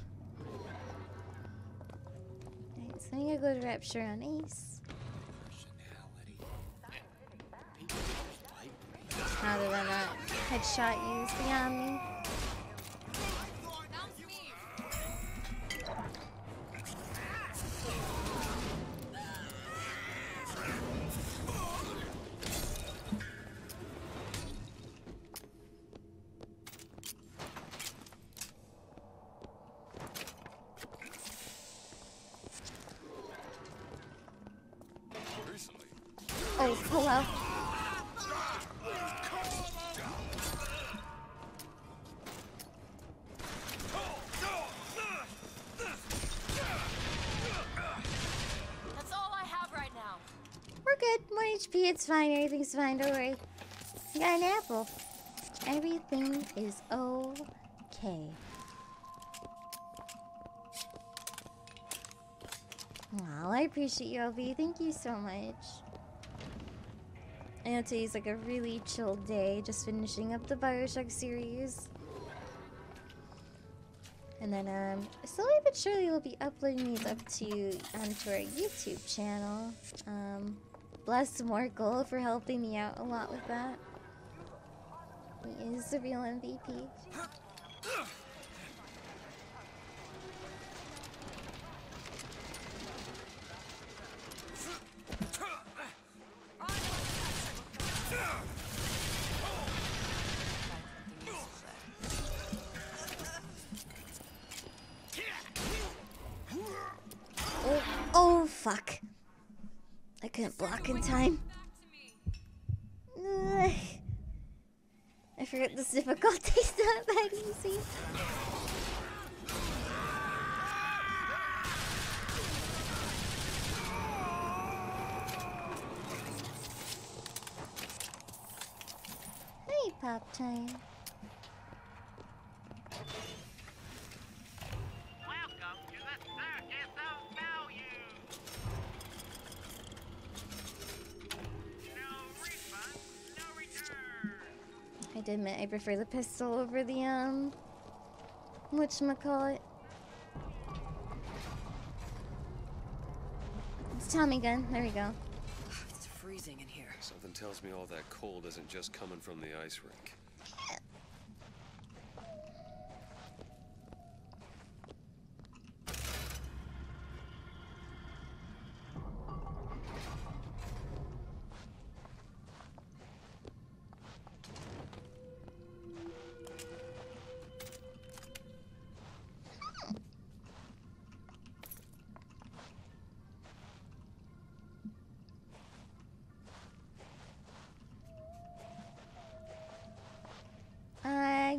[SPEAKER 1] Alright, so I'm gonna go to Rapture on Ace. How did I not headshot you? Stay on me. Oh, hello.
[SPEAKER 11] That's all I have right now.
[SPEAKER 1] We're good. More HP. It's fine. Everything's fine. Don't worry. You got an apple. Everything is okay. Wow, I appreciate you, LV. Thank you so much. I know today's like a really chill day, just finishing up the Bioshock series. And then, slowly but surely we'll be uploading these onto our YouTube channel. Bless Morkel for helping me out a lot with that. He is the real MVP. Oh, fuck. I couldn't block in time. Ugh. I forget this difficulty's not that easy. Hey, Pop Time. I did admit I prefer the pistol over the whatchamacallit. It's Tommy gun. There we go.
[SPEAKER 3] It's freezing in here.
[SPEAKER 2] Something tells me all that cold isn't just coming from the ice rink.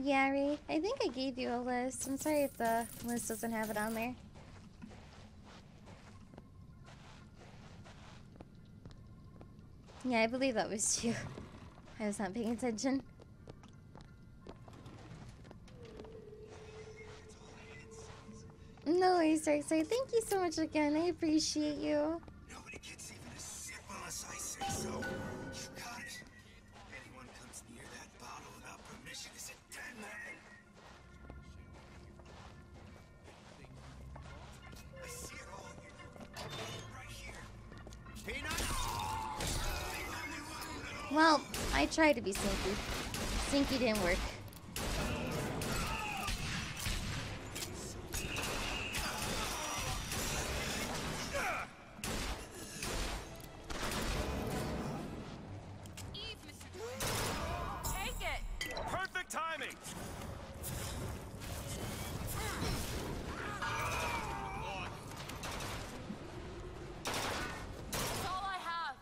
[SPEAKER 1] Yari, I think I gave you a list. I'm sorry if the list doesn't have it on there. Yeah, I believe that was you. I was not paying attention. No worries, Darkseid. Thank you so much again. I appreciate you.
[SPEAKER 9] Nobody gets even as simple as I say so. You got it. Anyone comes near that
[SPEAKER 1] Well, I tried to be sneaky. Sneaky didn't work.
[SPEAKER 4] Take it!
[SPEAKER 20] Perfect timing!
[SPEAKER 4] That's all I have.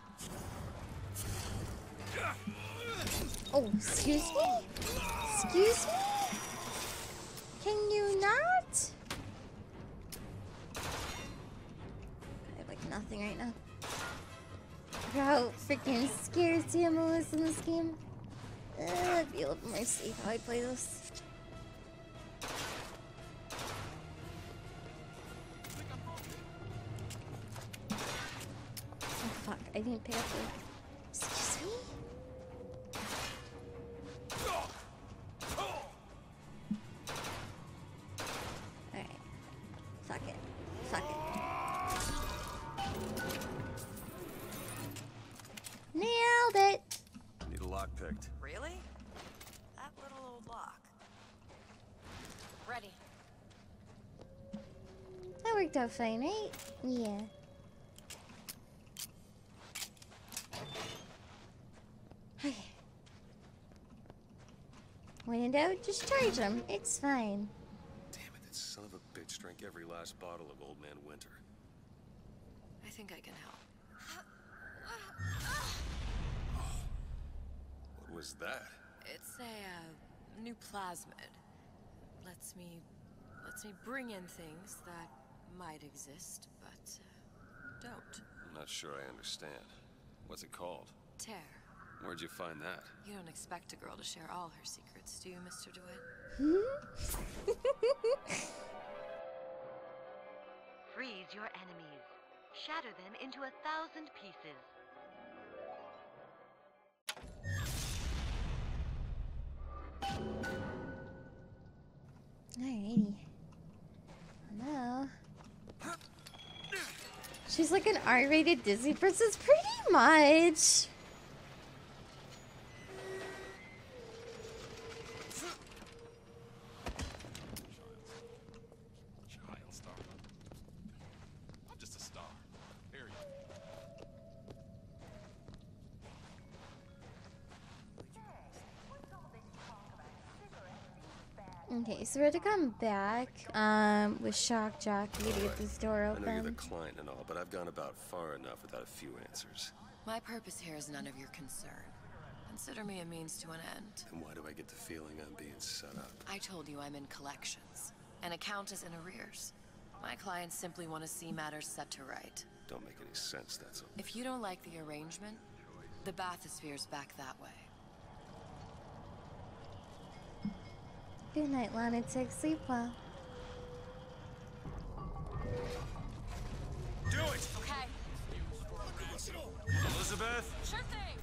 [SPEAKER 1] Oh, excuse me? Excuse me? Can you not? I have like nothing right now. Look how freaking scared Samuel is in this game. I'd be a little more safe how I play this. Oh fuck, I didn't pick up the... Excuse me? Alright. Fuck it. Fuck it. Nailed it!
[SPEAKER 2] Need a lock picked.
[SPEAKER 3] Really? That little old lock. Ready.
[SPEAKER 1] That worked out fine, right? Yeah. Okay. When in doubt, just charge them. It's fine.
[SPEAKER 2] Damn it, that son of a bitch drank every last bottle of Old Man Winter.
[SPEAKER 3] I think I can help.
[SPEAKER 2] What was that?
[SPEAKER 3] It's a new plasmid. Lets me bring in things that might exist, but don't.
[SPEAKER 2] I'm not sure I understand. What's it called?
[SPEAKER 3] Tear.
[SPEAKER 2] Where'd you find that?
[SPEAKER 3] You don't expect a girl to share all her secrets, do you, Mr. DeWitt?
[SPEAKER 21] Freeze your enemies. Shatter them into 1,000 pieces.
[SPEAKER 1] Alrighty. Now. She's like an R-rated Disney princess, pretty much.
[SPEAKER 20] Child star. I'm just a star. Period.
[SPEAKER 1] Okay, so we're to come back with Shock Jockey to get this door
[SPEAKER 2] I know you're the
[SPEAKER 1] open.
[SPEAKER 2] client and all, but I've gone about far enough without a few answers.
[SPEAKER 3] My purpose here is none of your concern. Consider me a means to an end.
[SPEAKER 2] And why do I get the feeling I'm being set up?
[SPEAKER 3] I told you I'm in collections. An account is in arrears. My clients simply want to see matters set to right.
[SPEAKER 2] Don't make any sense, that's all.
[SPEAKER 3] If you don't like the arrangement, the bathysphere's back that way.
[SPEAKER 1] Good night, Lana. Take sleep well.
[SPEAKER 20] Do it!
[SPEAKER 3] Okay.
[SPEAKER 20] Elizabeth?
[SPEAKER 4] Sure thing.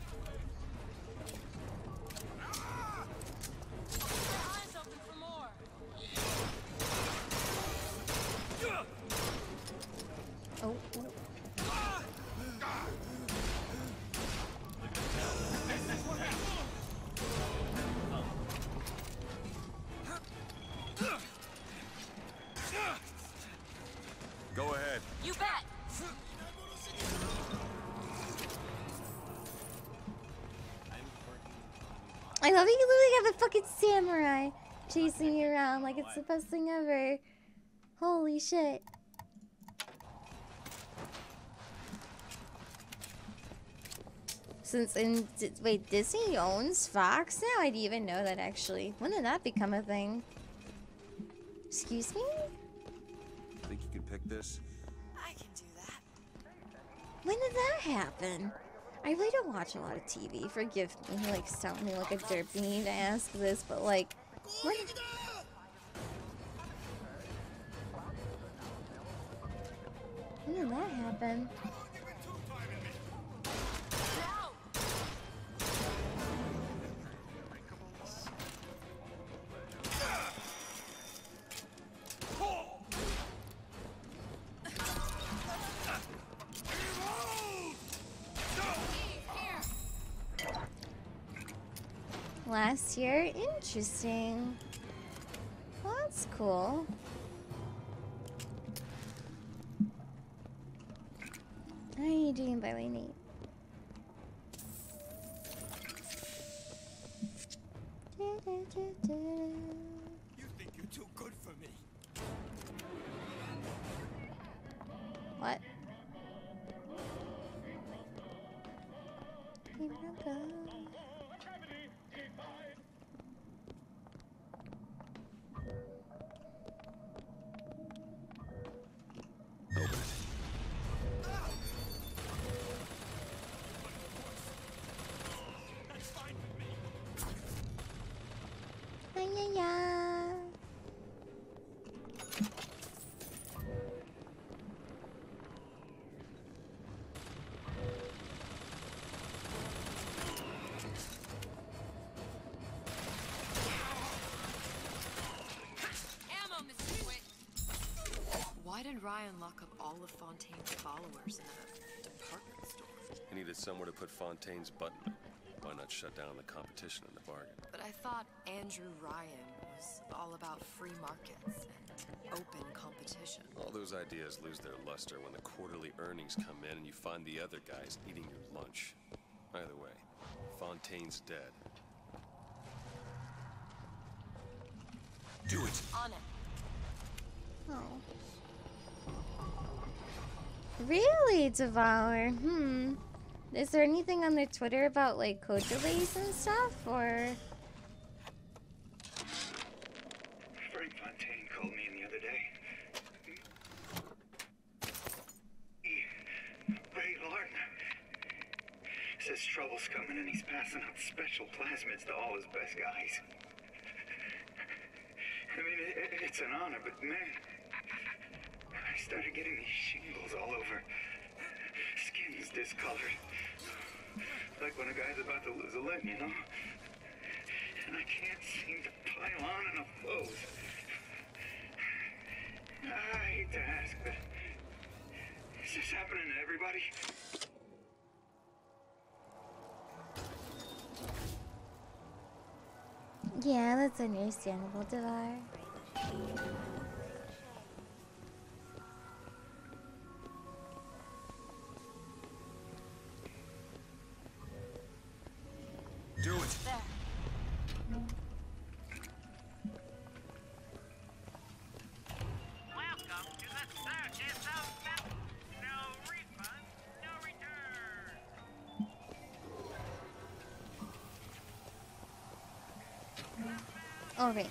[SPEAKER 4] Keep your eyes open for more.
[SPEAKER 1] Oh.
[SPEAKER 2] Go ahead.
[SPEAKER 4] You bet.
[SPEAKER 1] I love it. You literally have a fucking samurai chasing you around like it's the best thing ever. Holy shit. Since wait, Disney owns Fox now? I didn't even know that actually. When did that become a thing? Excuse me?
[SPEAKER 2] Think you can pick this?
[SPEAKER 3] I can do that.
[SPEAKER 1] When did that happen? I really don't watch a lot of TV. Forgive me, like sounding like a derpy to ask this, but like, when did that happen? last year. Interesting. Well, that's cool. How are you doing, by the way, Nate?
[SPEAKER 18] You think you're too good for me?
[SPEAKER 1] What? Here I go. Yeah.
[SPEAKER 3] Ammo, Mr. Quick. Why did Ryan lock up all of Fontaine's followers in a department store?
[SPEAKER 2] He needed somewhere to put Fontaine's button. Why not shut down the competition in the bargain?
[SPEAKER 3] But I thought Andrew Ryan was all about free markets and open competition.
[SPEAKER 2] All those ideas lose their luster when the quarterly earnings come in and you find the other guys eating your lunch. Either way, Fontaine's dead.
[SPEAKER 18] Do it.
[SPEAKER 3] On it.
[SPEAKER 1] Oh. Really, Devour? Is there anything on their Twitter about, like, code delays and stuff, or...?
[SPEAKER 8] Frank Fontaine called me in the other day. Ray Lardner says trouble's coming and he's passing out special plasmids to all his best guys. I mean, it's an honor, but man, I started getting these shingles all over. Skin's discolored. Like when a guy's about to lose a limb, you know? And I can't seem to pile on enough clothes. I hate to ask, but is this happening to everybody?
[SPEAKER 1] Yeah, that's understandable, Devour.
[SPEAKER 18] Do it.
[SPEAKER 3] There.
[SPEAKER 5] Welcome to the circus of Metal. No refund, no return.
[SPEAKER 1] Alright.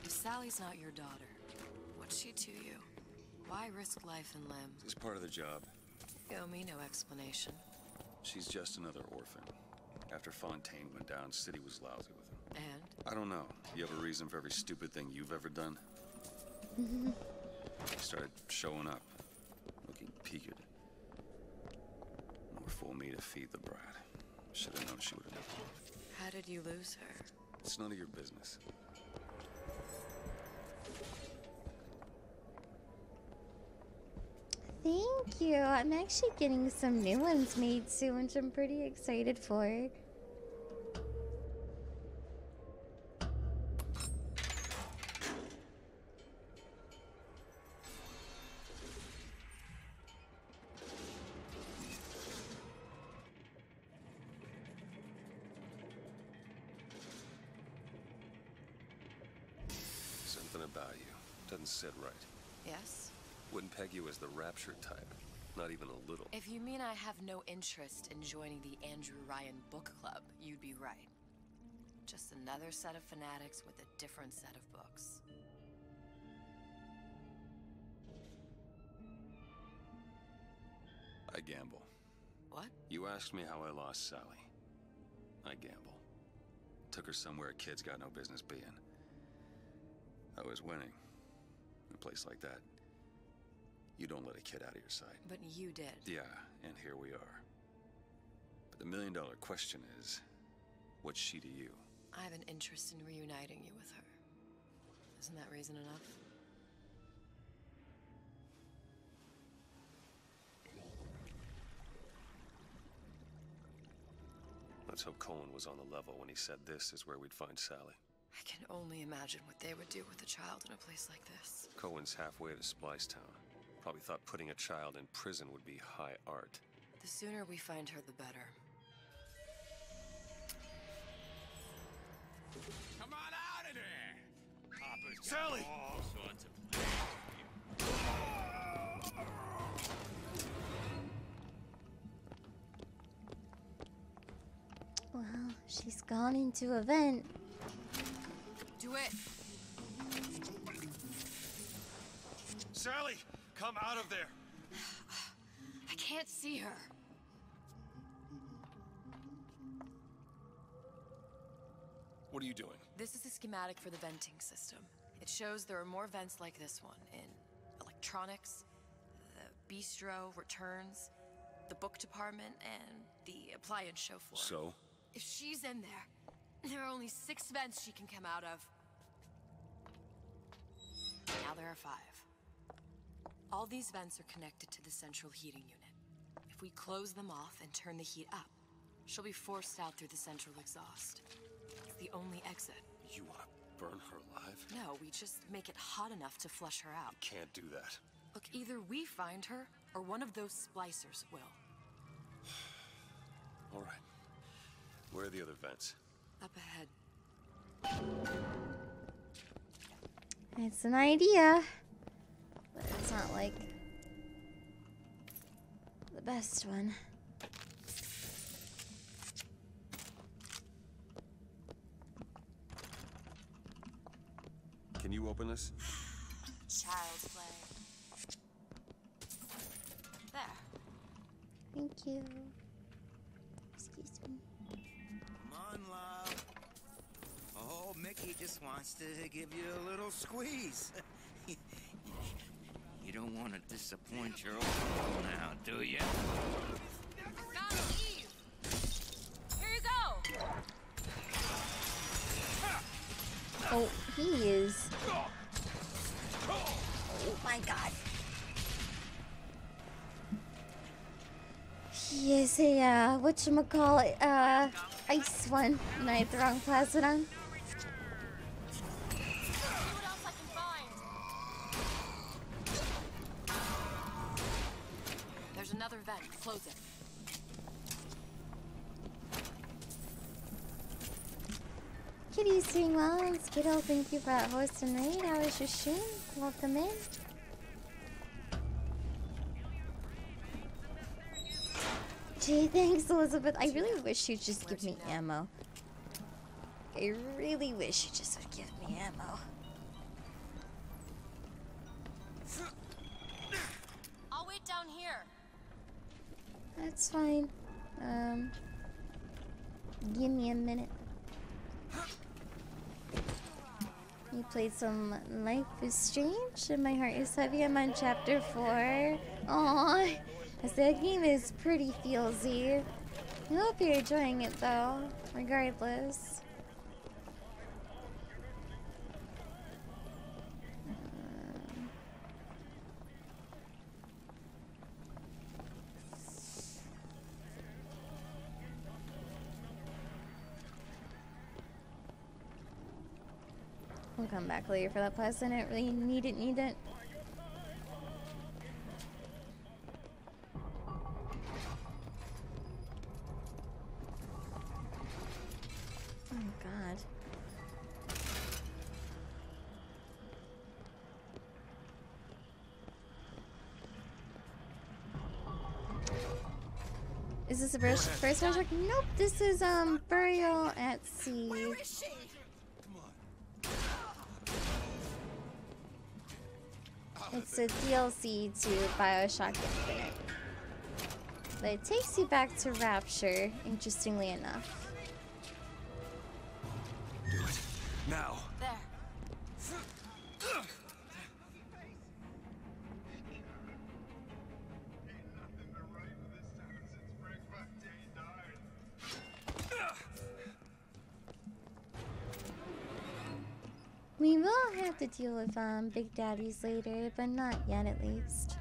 [SPEAKER 3] If Sally's not your daughter, what's she to you? Why risk life and limb?
[SPEAKER 2] It's part of the job.
[SPEAKER 3] You owe me no explanation.
[SPEAKER 2] She's just another orphan. After Fontaine went down, City was lousy with him.
[SPEAKER 3] And?
[SPEAKER 2] I don't know. You have a reason for every stupid thing you've ever done? He started showing up, looking peaked. More fool me to feed the brat. Should have known she would have never lived.
[SPEAKER 3] How did you lose her?
[SPEAKER 2] It's none of your business.
[SPEAKER 1] Thank you. I'm actually getting some new ones made soon, which I'm pretty excited for.
[SPEAKER 2] Something about you doesn't sit right.
[SPEAKER 3] Yes?
[SPEAKER 2] Wouldn't peg you as the rapture type. Not even a little.
[SPEAKER 3] If you mean I have no interest in joining the Andrew Ryan book club, you'd be right. Just another set of fanatics with a different set of books.
[SPEAKER 2] I gamble.
[SPEAKER 3] What?
[SPEAKER 2] You asked me how I lost Sally. I gamble. Took her somewhere kids got no business being. I was winning. In a place like that, you don't let a kid out of your sight.
[SPEAKER 3] But you did.
[SPEAKER 2] Yeah, and here we are. But the million-dollar question is, what's she to you?
[SPEAKER 3] I have an interest in reuniting you with her. Isn't that reason enough?
[SPEAKER 2] Let's hope Cohen was on the level when he said this is where we'd find Sally.
[SPEAKER 3] I can only imagine what they would do with a child in a place like this.
[SPEAKER 2] Cohen's halfway to Splicetown. Probably thought putting a child in prison would be high art.
[SPEAKER 3] The sooner we find her, the better.
[SPEAKER 18] Come on out of there! Papa's got
[SPEAKER 2] Sally!
[SPEAKER 18] all sorts of plans
[SPEAKER 1] Well, she's gone into a vent.
[SPEAKER 3] Do it!
[SPEAKER 2] Sally! Come out of there!
[SPEAKER 3] I can't see her.
[SPEAKER 2] What are you doing?
[SPEAKER 3] This is a schematic for the venting system. It shows there are more vents like this one in electronics, the bistro, returns, the book department, and the appliance show floor.
[SPEAKER 2] So?
[SPEAKER 3] If she's in there are only 6 vents she can come out of. Now there are 5. All these vents are connected to the central heating unit. If we close them off and turn the heat up, she'll be forced out through the central exhaust. It's the only exit.
[SPEAKER 2] You want to burn her alive?
[SPEAKER 3] No, we just make it hot enough to flush her out.
[SPEAKER 2] Can't do that.
[SPEAKER 3] Look, either we find her, or one of those splicers will.
[SPEAKER 2] All right. Where are the other vents?
[SPEAKER 3] Up ahead.
[SPEAKER 1] It's an idea, but it's not like the best one.
[SPEAKER 2] Can you open this?
[SPEAKER 3] Child's play. There.
[SPEAKER 1] Thank you. Excuse me.
[SPEAKER 6] Come on, love. Oh, Mickey just wants to give you a little squeeze. You don't want to disappoint your old girl now, do you?
[SPEAKER 3] I found Eve! Here you go!
[SPEAKER 1] Oh, he is. Oh my god. He is a, whatchamacallit, ice one. And I had the wrong plasmid on.
[SPEAKER 3] There's another vent. Close it.
[SPEAKER 1] Kitty's doing well. And Skittle, thank you for that host and raid. How was your stream? Welcome in. Gee, thanks, Elizabeth. I really wish you'd just give me ammo. I really wish you just would give me ammo.
[SPEAKER 3] I'll wait down here.
[SPEAKER 1] That's fine. Give me a minute. You played some Life is Strange and my heart is heavy. I'm on chapter 4. Aww. That game is pretty feelsy. I hope you're enjoying it though, regardless. We'll come back later for that plus. I didn't really need it. Oh god. Is this a first project? Nope, this is Burial at Sea.
[SPEAKER 3] Where is she?
[SPEAKER 1] It's a DLC to Bioshock Infinite. But it takes you back to Rapture, interestingly enough.
[SPEAKER 2] Do it. Now.
[SPEAKER 3] There.
[SPEAKER 1] We will have to deal with Big Daddies later, but not yet at least.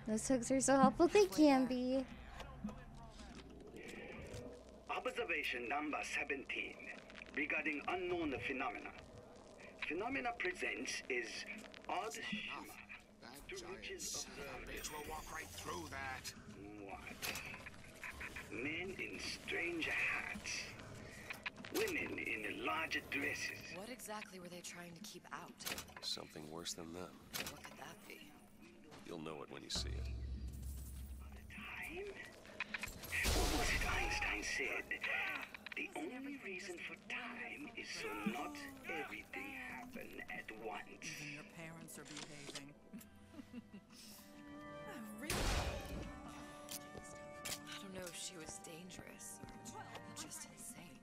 [SPEAKER 1] Those hooks are so helpful, they can be.
[SPEAKER 8] Observation number 17 regarding unknown phenomena. Phenomena presents is odd shimmer to which is observed.
[SPEAKER 9] Bitch will walk right through that.
[SPEAKER 8] What? Men in strange hats. Women in large dresses.
[SPEAKER 3] What exactly were they trying to keep out?
[SPEAKER 2] Something worse than them.
[SPEAKER 3] What could that be?
[SPEAKER 2] You'll know it when you see it.
[SPEAKER 8] Time? What was it Einstein said? The only reason for time is so not everything happen at once.
[SPEAKER 12] Even your parents are behaving.
[SPEAKER 3] I don't know if she was dangerous or just insane.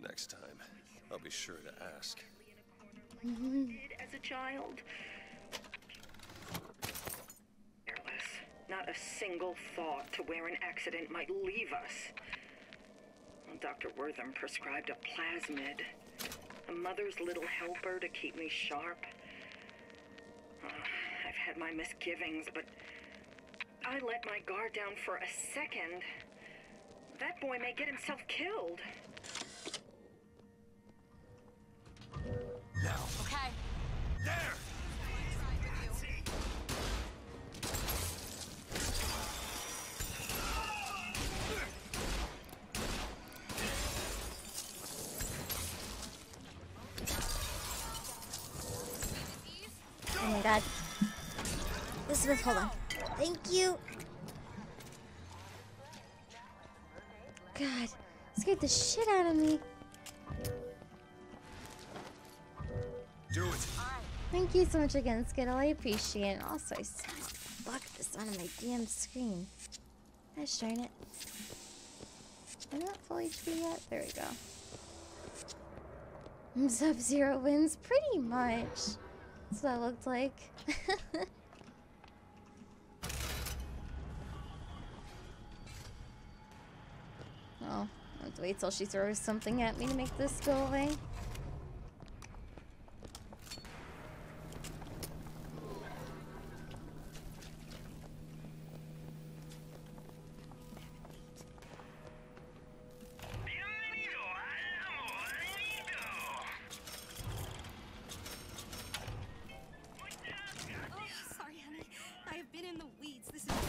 [SPEAKER 2] Next time, I'll be sure to ask.
[SPEAKER 8] As a child? Careless. Not a single thought to where an accident might leave us. Dr. Wortham prescribed a plasmid, a mother's little helper to keep me sharp. I've had my misgivings, but I let my guard down for a second. That boy may get himself killed.
[SPEAKER 9] Now.
[SPEAKER 3] Okay.
[SPEAKER 9] There!
[SPEAKER 1] Oh my god. Elizabeth, hold on. Thank you. God, scared the shit out of me.
[SPEAKER 9] Do it.
[SPEAKER 1] Thank you so much again, Skittle. I appreciate it. Also, I fucked this onto my damn screen. Gosh darn it. Am I not full HP yet? There we go. Sub-Zero wins pretty much. That's what that looked like. Oh, I have to wait till she throws something at me to make this go away.
[SPEAKER 11] Oh, sorry, honey. I have been in the weeds. This is...
[SPEAKER 12] Nothing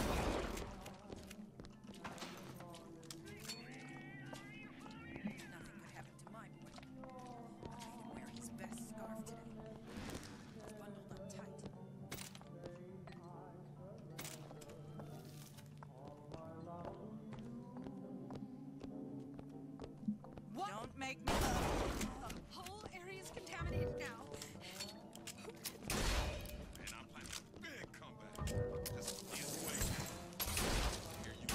[SPEAKER 12] could happen to my boy. I'm wearing his best scarf today. It's bundled up tight. What? Don't make me.
[SPEAKER 11] The whole area is contaminated now.
[SPEAKER 14] Man, I'm planning a big comeback. Just the way. Here you go.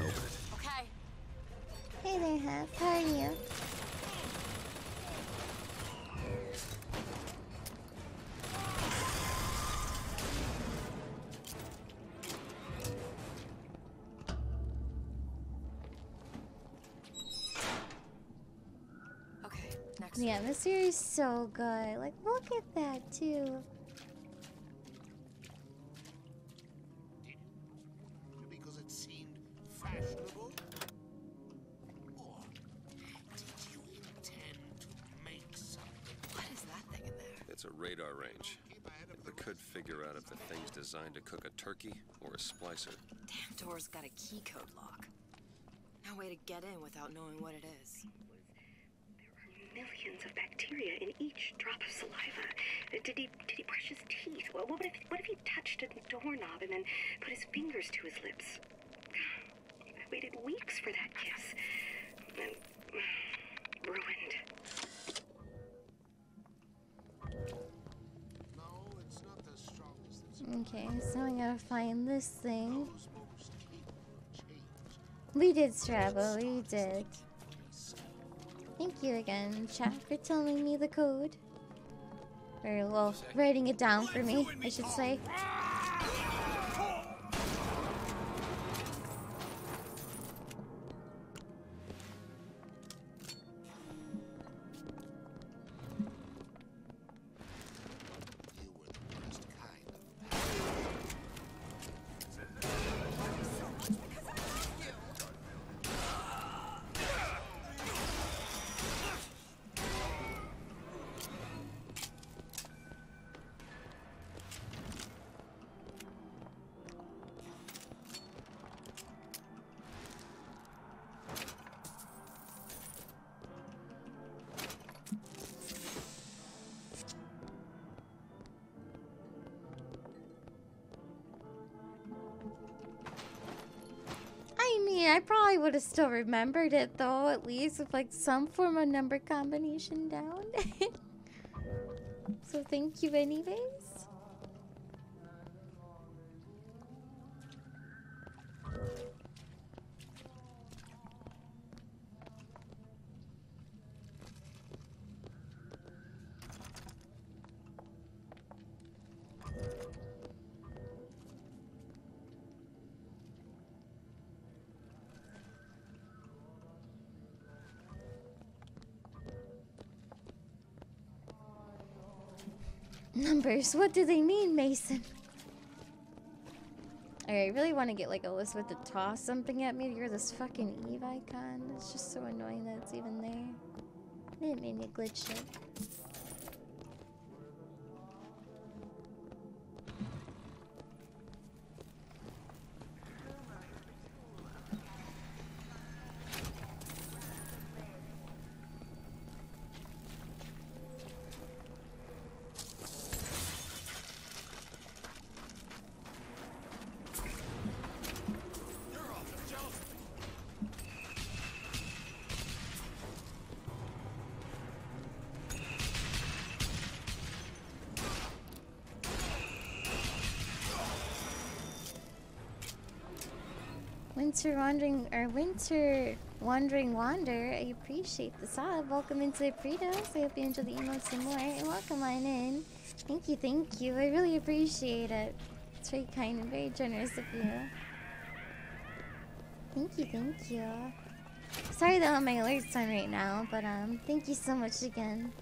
[SPEAKER 2] Open it.
[SPEAKER 3] Okay.
[SPEAKER 1] Hey there, Huff. How are you?
[SPEAKER 3] Okay, next.
[SPEAKER 1] The atmosphere is so good. Like, look at that, too.
[SPEAKER 9] Because it seemed fashionable? Or did you intend to make something?
[SPEAKER 3] What is that thing in there?
[SPEAKER 2] It's a radar range. We could figure out if the thing's designed to cook a turkey or a splicer.
[SPEAKER 3] Damn door's got a key code lock. No way to get in without knowing what it is.
[SPEAKER 8] Millions of bacteria in each drop of saliva. Did he brush his teeth? What if he touched a doorknob and then put his fingers to his lips? I waited weeks for that kiss. And ruined.
[SPEAKER 9] No, it's not as strong as this.
[SPEAKER 1] Okay, so I gotta find this thing.
[SPEAKER 9] Those moves change.
[SPEAKER 1] We did, Strabo. We did. Thank you again, chat, for telling me the code. Or, well, writing it down for me, I should say. I probably would have still remembered it though, at least with like some form of number combination down. So thank you anyways. Numbers, what do they mean, Mason? Alright, I really want to get like Elizabeth to toss something at me. You're this fucking Eve icon. It's just so annoying that it's even there. It made me glitch it. Winter Wandering Wander, I appreciate the sub. Welcome into the Pritos. I hope you enjoy the emotes some more. And welcome on in. Thank you. I really appreciate it. It's very kind and very generous of you. Thank you. Sorry that my alert's on right now, but thank you so much again.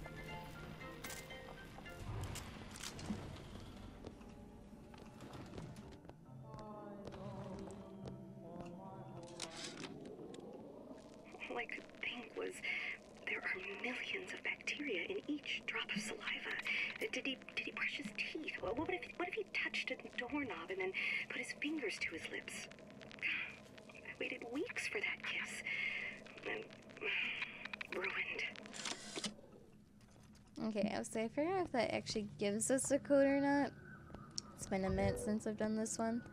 [SPEAKER 17] All I could think was there are millions of bacteria in each drop of saliva. Did he brush his teeth? Well, what if he touched a doorknob and then put his fingers to his lips? I waited weeks for that kiss. And ruined.
[SPEAKER 1] Okay, so I forgot if that actually gives us a code or not. It's been a minute since I've done this one.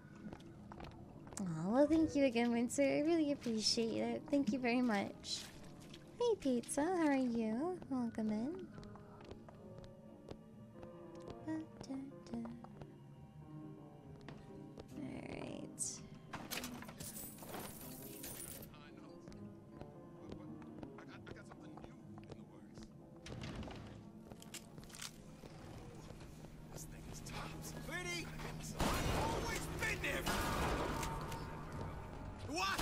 [SPEAKER 1] Oh, well, thank you again, Winter. I really appreciate it. Thank you very much. Hey, Pizza. How are you? Welcome in. Alright.
[SPEAKER 14] This thing is tops. Pretty! I've always been there! What?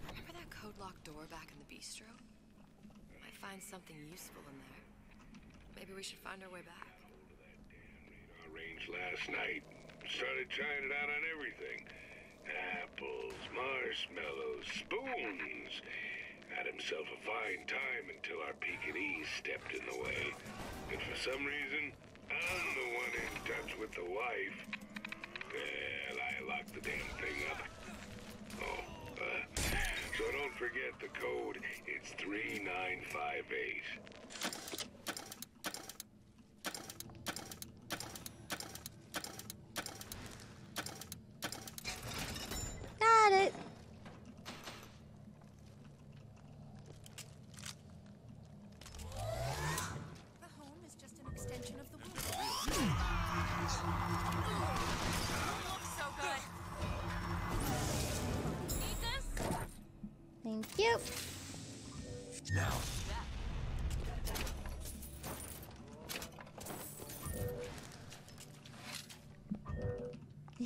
[SPEAKER 3] Remember that code-locked door back in the bistro? Might find something useful in there. Maybe we should find our way back.
[SPEAKER 19] Arranged last night. Started trying it out on everything. Apples, marshmallows, spoons. Had himself a fine time until our Pekingese stepped in the way. And for some reason, I'm the one in touch with the wife. Well, I locked the damn thing up. So don't forget the code. It's 3958.
[SPEAKER 1] Got it.
[SPEAKER 11] The home is just an extension of the womb.
[SPEAKER 12] Looks so good. Need this?
[SPEAKER 1] Thank you.
[SPEAKER 15] Now.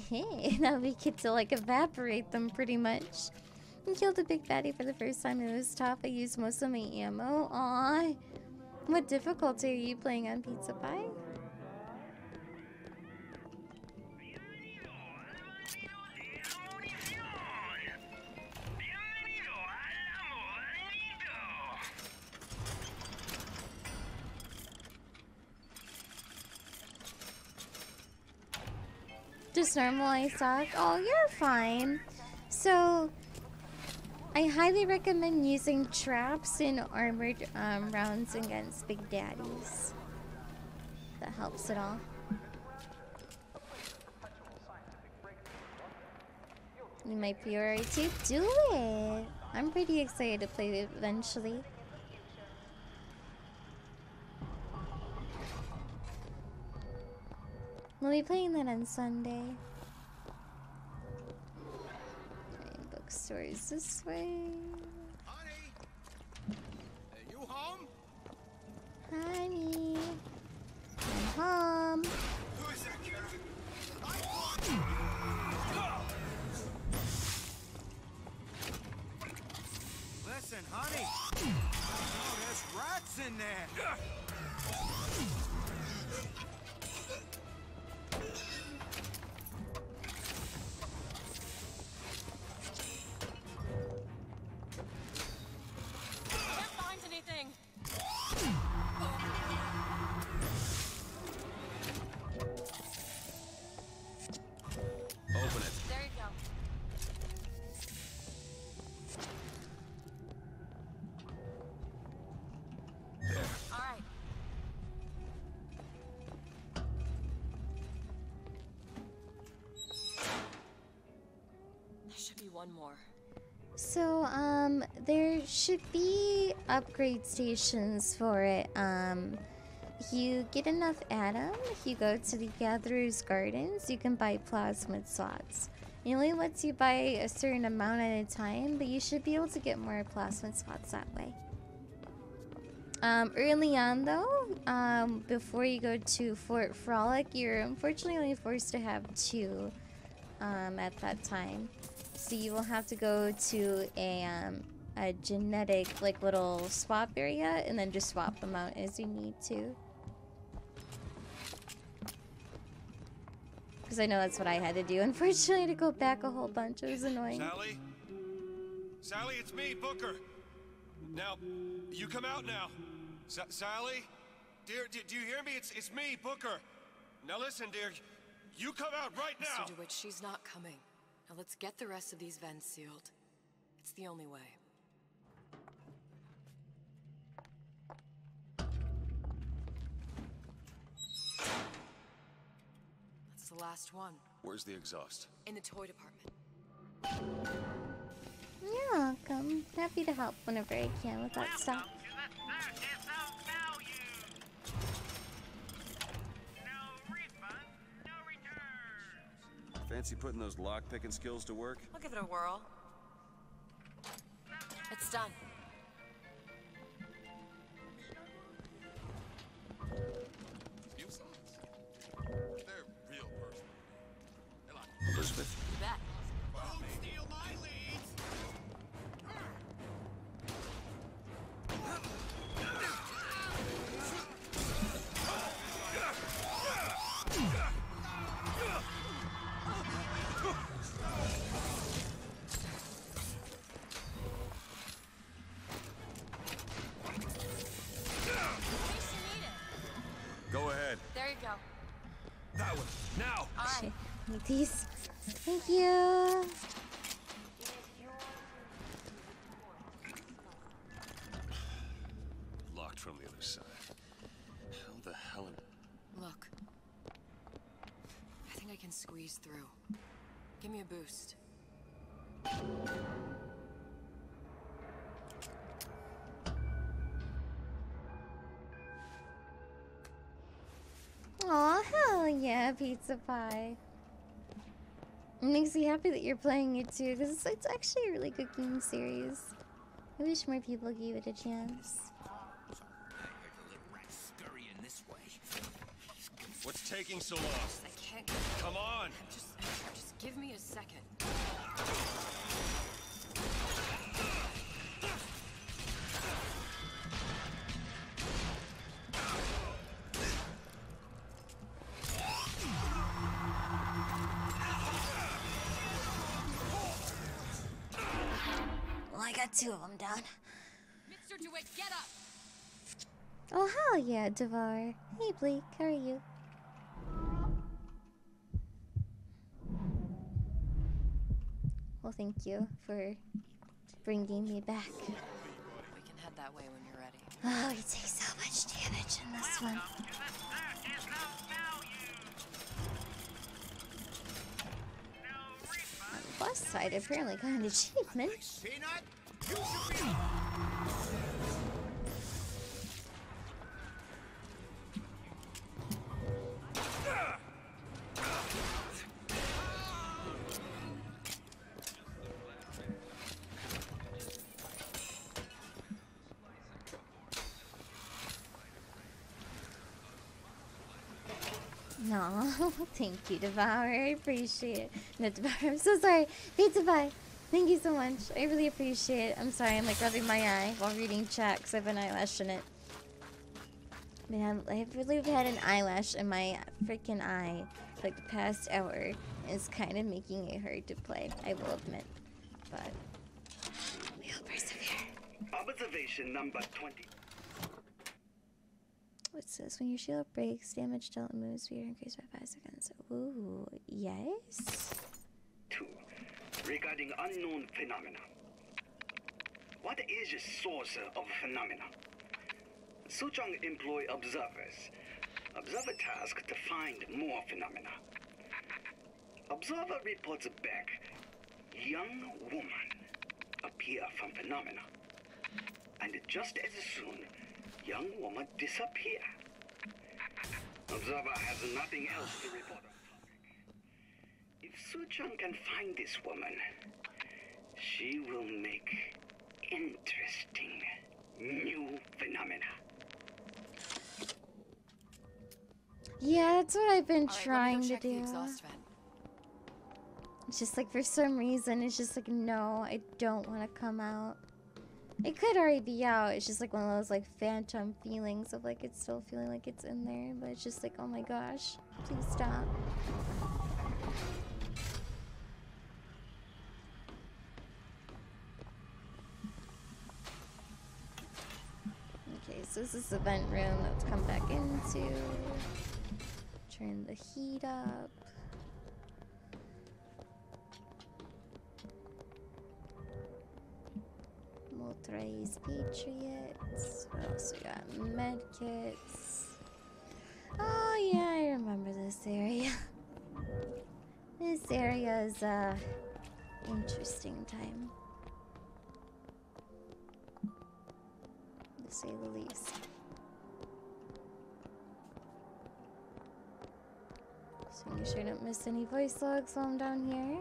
[SPEAKER 1] Hey, now we get to like evaporate them pretty much. I killed a big baddie for the first time. It was tough. I used most of my ammo. Aw. What difficulty are you playing on Pizza Pie? Just normal ice talk? Oh, you're fine. So, I highly recommend using traps and armored rounds against big daddies. That helps it all. You might be alright too. Do it! I'm pretty excited to play it eventually. We'll be playing that on Sunday. Alright, bookstores this way.
[SPEAKER 6] Honey! Are you home?
[SPEAKER 1] Honey. I'm home.
[SPEAKER 6] Who is that kid? Listen, honey. Oh, there's rats in there.
[SPEAKER 3] Can't find anything.
[SPEAKER 2] Open it.
[SPEAKER 3] There you go.
[SPEAKER 2] There.
[SPEAKER 3] All right. There should be one more.
[SPEAKER 1] So, there should be upgrade stations for it. If you get enough Atom, if you go to the Gatherer's Gardens, you can buy plasmid slots. It only lets you buy a certain amount at a time, but you should be able to get more plasmid slots that way. Early on though, before you go to Fort Frolic, you're unfortunately only forced to have 2 at that time. So you will have to go to a genetic like little swap area and then just swap them out as you need to. Because I know that's what I had to do. Unfortunately, to go back a whole bunch. It was annoying.
[SPEAKER 14] Sally? Sally, it's me, Booker. Now, you come out now. Sally? Dear, do you hear me? It's me, Booker. Now listen, dear. You come out right now.
[SPEAKER 3] Mr. DeWitt, she's not coming. Now let's get the rest of these vents sealed. It's the only way. That's the last one.
[SPEAKER 2] Where's the exhaust?
[SPEAKER 3] In the toy department.
[SPEAKER 1] You're welcome. Happy to help whenever I can with that stuff.
[SPEAKER 2] Fancy putting those lock-picking skills to work?
[SPEAKER 3] I'll give it a whirl. It's done.
[SPEAKER 14] Excuses? They're real personal. They're like
[SPEAKER 2] Elizabeth?
[SPEAKER 3] You bet.
[SPEAKER 6] Don't steal my leads!
[SPEAKER 2] Go ahead.
[SPEAKER 3] There you go.
[SPEAKER 14] that one. Now.
[SPEAKER 3] All right.
[SPEAKER 1] Need these. Thank you.
[SPEAKER 2] Locked from the other side. How the hell?
[SPEAKER 3] Look. I think I can squeeze through. Give me a boost.
[SPEAKER 1] Aw, hell yeah, pizza pie. It makes me happy that you're playing it too, because it's actually a really good game series. I wish more people gave it a chance.
[SPEAKER 14] What's taking so long?
[SPEAKER 3] I can't.
[SPEAKER 14] Come on.
[SPEAKER 3] Just give me a second.
[SPEAKER 1] Well, I got 2 of them down.
[SPEAKER 3] Mr. DeWitt, get up!
[SPEAKER 1] Oh, hell yeah, Devar. Hey, Blake, how are you? Well, thank you for bringing me back.
[SPEAKER 3] We can head that way when you're ready.
[SPEAKER 1] Oh, he takes so much damage in this one. On the plus side, apparently got an achievement. No, thank you, Devour. I appreciate it. No, Devour, I'm so sorry. Pizza Pie, thank you so much. I really appreciate it. I'm sorry, I'm like rubbing my eye while reading chat because I have an eyelash in it. Man, I really had an eyelash in my freaking eye for like the past hour. It's kind of making it hard to play, I will admit. But we'll persevere.
[SPEAKER 8] Observation number 20.
[SPEAKER 1] What's this? When your shield breaks, damage dealt and moves speed increased by 5 seconds. Ooh, yes?
[SPEAKER 8] 2. Regarding unknown phenomena. What is the source of phenomena? Suchong employ observers. Observer task to find more phenomena. Observer reports back. Young woman appear from phenomena. And just as soon, young woman disappear. Observer has nothing else to report on topic. If Suchong can find this woman, she will make interesting new phenomena.
[SPEAKER 1] Yeah, that's what I've been
[SPEAKER 3] All right,
[SPEAKER 1] trying
[SPEAKER 3] let me go
[SPEAKER 1] to
[SPEAKER 3] check the
[SPEAKER 1] do.
[SPEAKER 3] exhaust vent.
[SPEAKER 1] It's just like for some reason, it's just like, no, I don't want to come out. It could already be out. It's just like one of those like phantom feelings of like it's still feeling like it's in there, but it's just like, oh my gosh, please stop. Okay, so this is the vent room. Let's come back into. Turn the heat up. Multi-raise Patriots. What else we got? Medkits. Oh yeah, I remember this area. This area is interesting time, to say the least. Just making sure I don't miss any voice logs while I'm down here.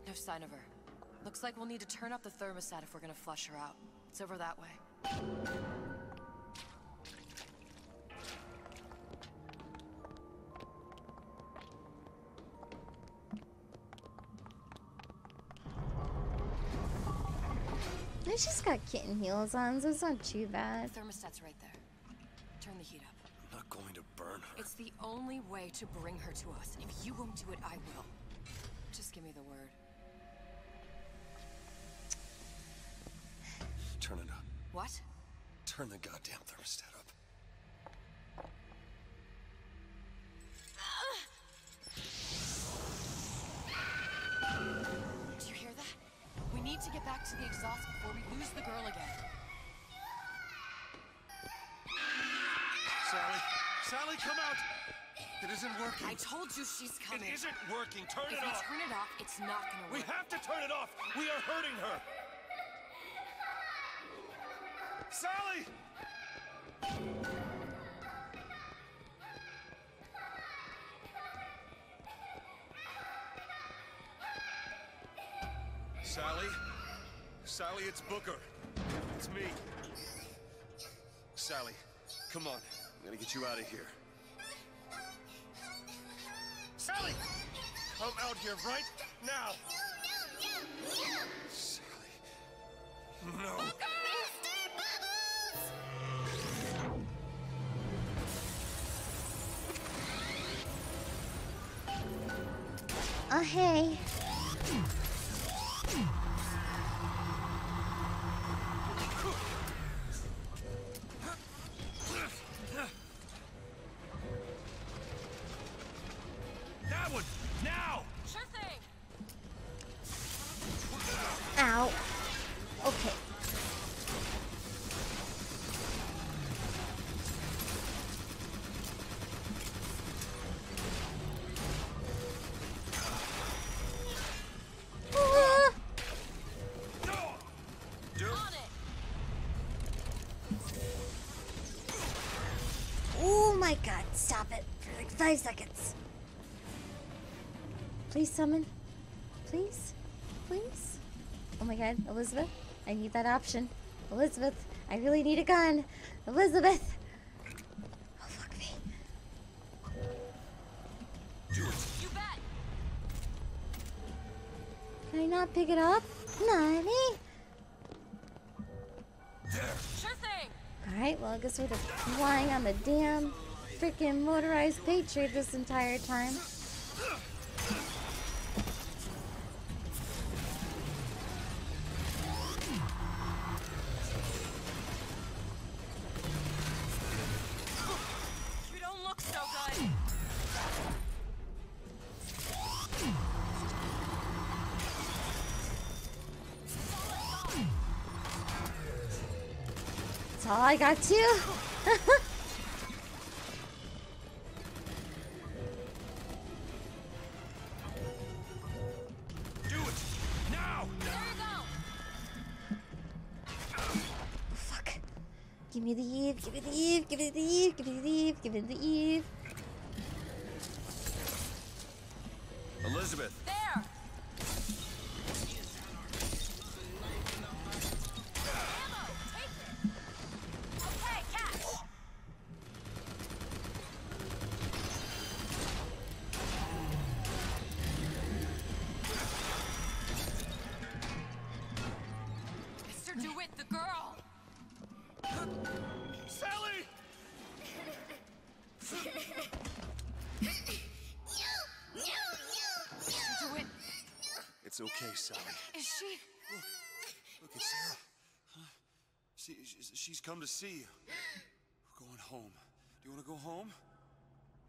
[SPEAKER 3] No sign of her. Looks like we'll need to turn up the thermostat if we're gonna flush her out. It's over that way.
[SPEAKER 1] She's just got kitten heels on, so it's not too bad.
[SPEAKER 3] The thermostat's right there. Turn the heat up.
[SPEAKER 2] I'm not going to burn her.
[SPEAKER 3] It's the only way to bring her to us. If you won't do it, I will. Just give me the word.
[SPEAKER 2] Turn it up.
[SPEAKER 3] What?
[SPEAKER 2] Turn the goddamn thermostat up.
[SPEAKER 3] Do you hear that? We need to get back to the exhaust before we lose the girl again.
[SPEAKER 14] Sally! Sally, come out! It isn't working.
[SPEAKER 3] I told you she's coming.
[SPEAKER 14] It isn't working. Turn it off.
[SPEAKER 3] If we turn it off, it's not gonna work.
[SPEAKER 14] We have to turn it off. We are hurting her. Sally! Sally? Sally, it's Booker. It's me. Sally, come on. I'm gonna get you out of here. Sally! Come out here right now! Sally. No.
[SPEAKER 1] Hey.
[SPEAKER 14] That one! Now!
[SPEAKER 3] Sure thing!
[SPEAKER 1] Ow. Okay. Oh my god, stop it for like 5 seconds. Please summon. Please? Please? Oh my god, Elizabeth, I need that option. Elizabeth, I really need a gun. Elizabeth! Oh, fuck me.
[SPEAKER 3] You bet!
[SPEAKER 1] Can I not pick it up? Nani?
[SPEAKER 3] Sure thing!
[SPEAKER 1] Alright, well, I guess we're just flying on the damn freaking motorized Patriot this entire time.
[SPEAKER 3] You don't look so good!
[SPEAKER 1] That's all I got too.
[SPEAKER 14] Do it! Now!
[SPEAKER 3] There you go!
[SPEAKER 1] Fuck. Give me the Eve, give me the Eve, give me the Eve, give me the Eve, give me the Eve.
[SPEAKER 14] Elizabeth!
[SPEAKER 3] There! Okay, catch! Mr. DeWitt, the girl!
[SPEAKER 14] Sally!
[SPEAKER 3] Mr. DeWitt,
[SPEAKER 14] It's okay, Sally.
[SPEAKER 3] is she?
[SPEAKER 14] Look, it's Sarah. Huh? She's come to see you. We're going home. Do you want to go home?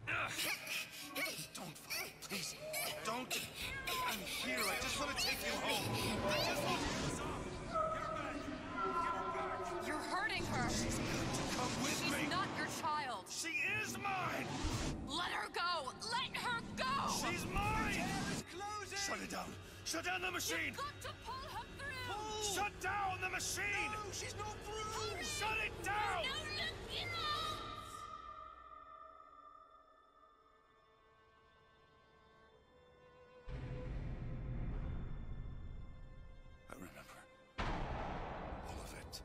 [SPEAKER 14] Don't fight, please. Don't. I'm here. I just want to take you home. I just want to get us off.
[SPEAKER 3] You're hurting her.
[SPEAKER 14] Come with
[SPEAKER 3] She's
[SPEAKER 14] me.
[SPEAKER 3] not your child.
[SPEAKER 14] She is mine.
[SPEAKER 3] Let her go. Let her go.
[SPEAKER 14] She's mine. Shut it down. Shut down the machine.
[SPEAKER 3] You've got to pull her through.
[SPEAKER 14] Shut down the machine.
[SPEAKER 9] No, she's not through.
[SPEAKER 14] Shut it down. I remember all of it.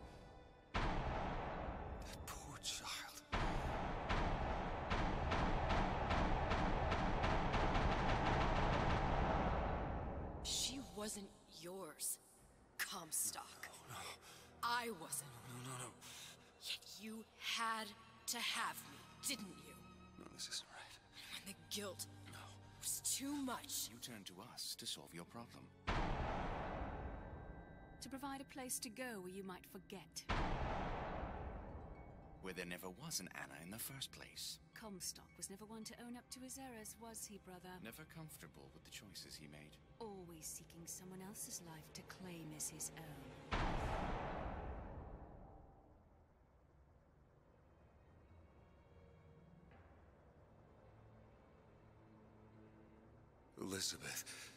[SPEAKER 14] That poor child.
[SPEAKER 3] She wasn't yours, Comstock. I wasn't.
[SPEAKER 14] No.
[SPEAKER 3] Yet you had to have me, didn't you?
[SPEAKER 14] No, this isn't right.
[SPEAKER 3] When the guilt was too much.
[SPEAKER 20] You turn to us to solve your problem.
[SPEAKER 16] To provide a place to go where you might forget.
[SPEAKER 20] Where there never was an Anna in the first place.
[SPEAKER 16] Comstock was never one to own up to his errors, was he, brother?
[SPEAKER 20] Never comfortable with the choices he made.
[SPEAKER 16] Always seeking someone else's life to claim as his own.
[SPEAKER 14] Elizabeth.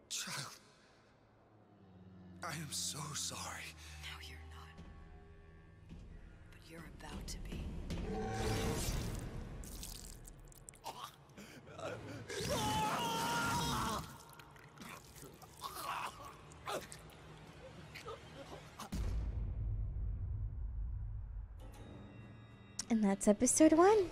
[SPEAKER 14] Child. I am so sorry.
[SPEAKER 3] No, you're not. But you're about to be.
[SPEAKER 1] And that's episode 1.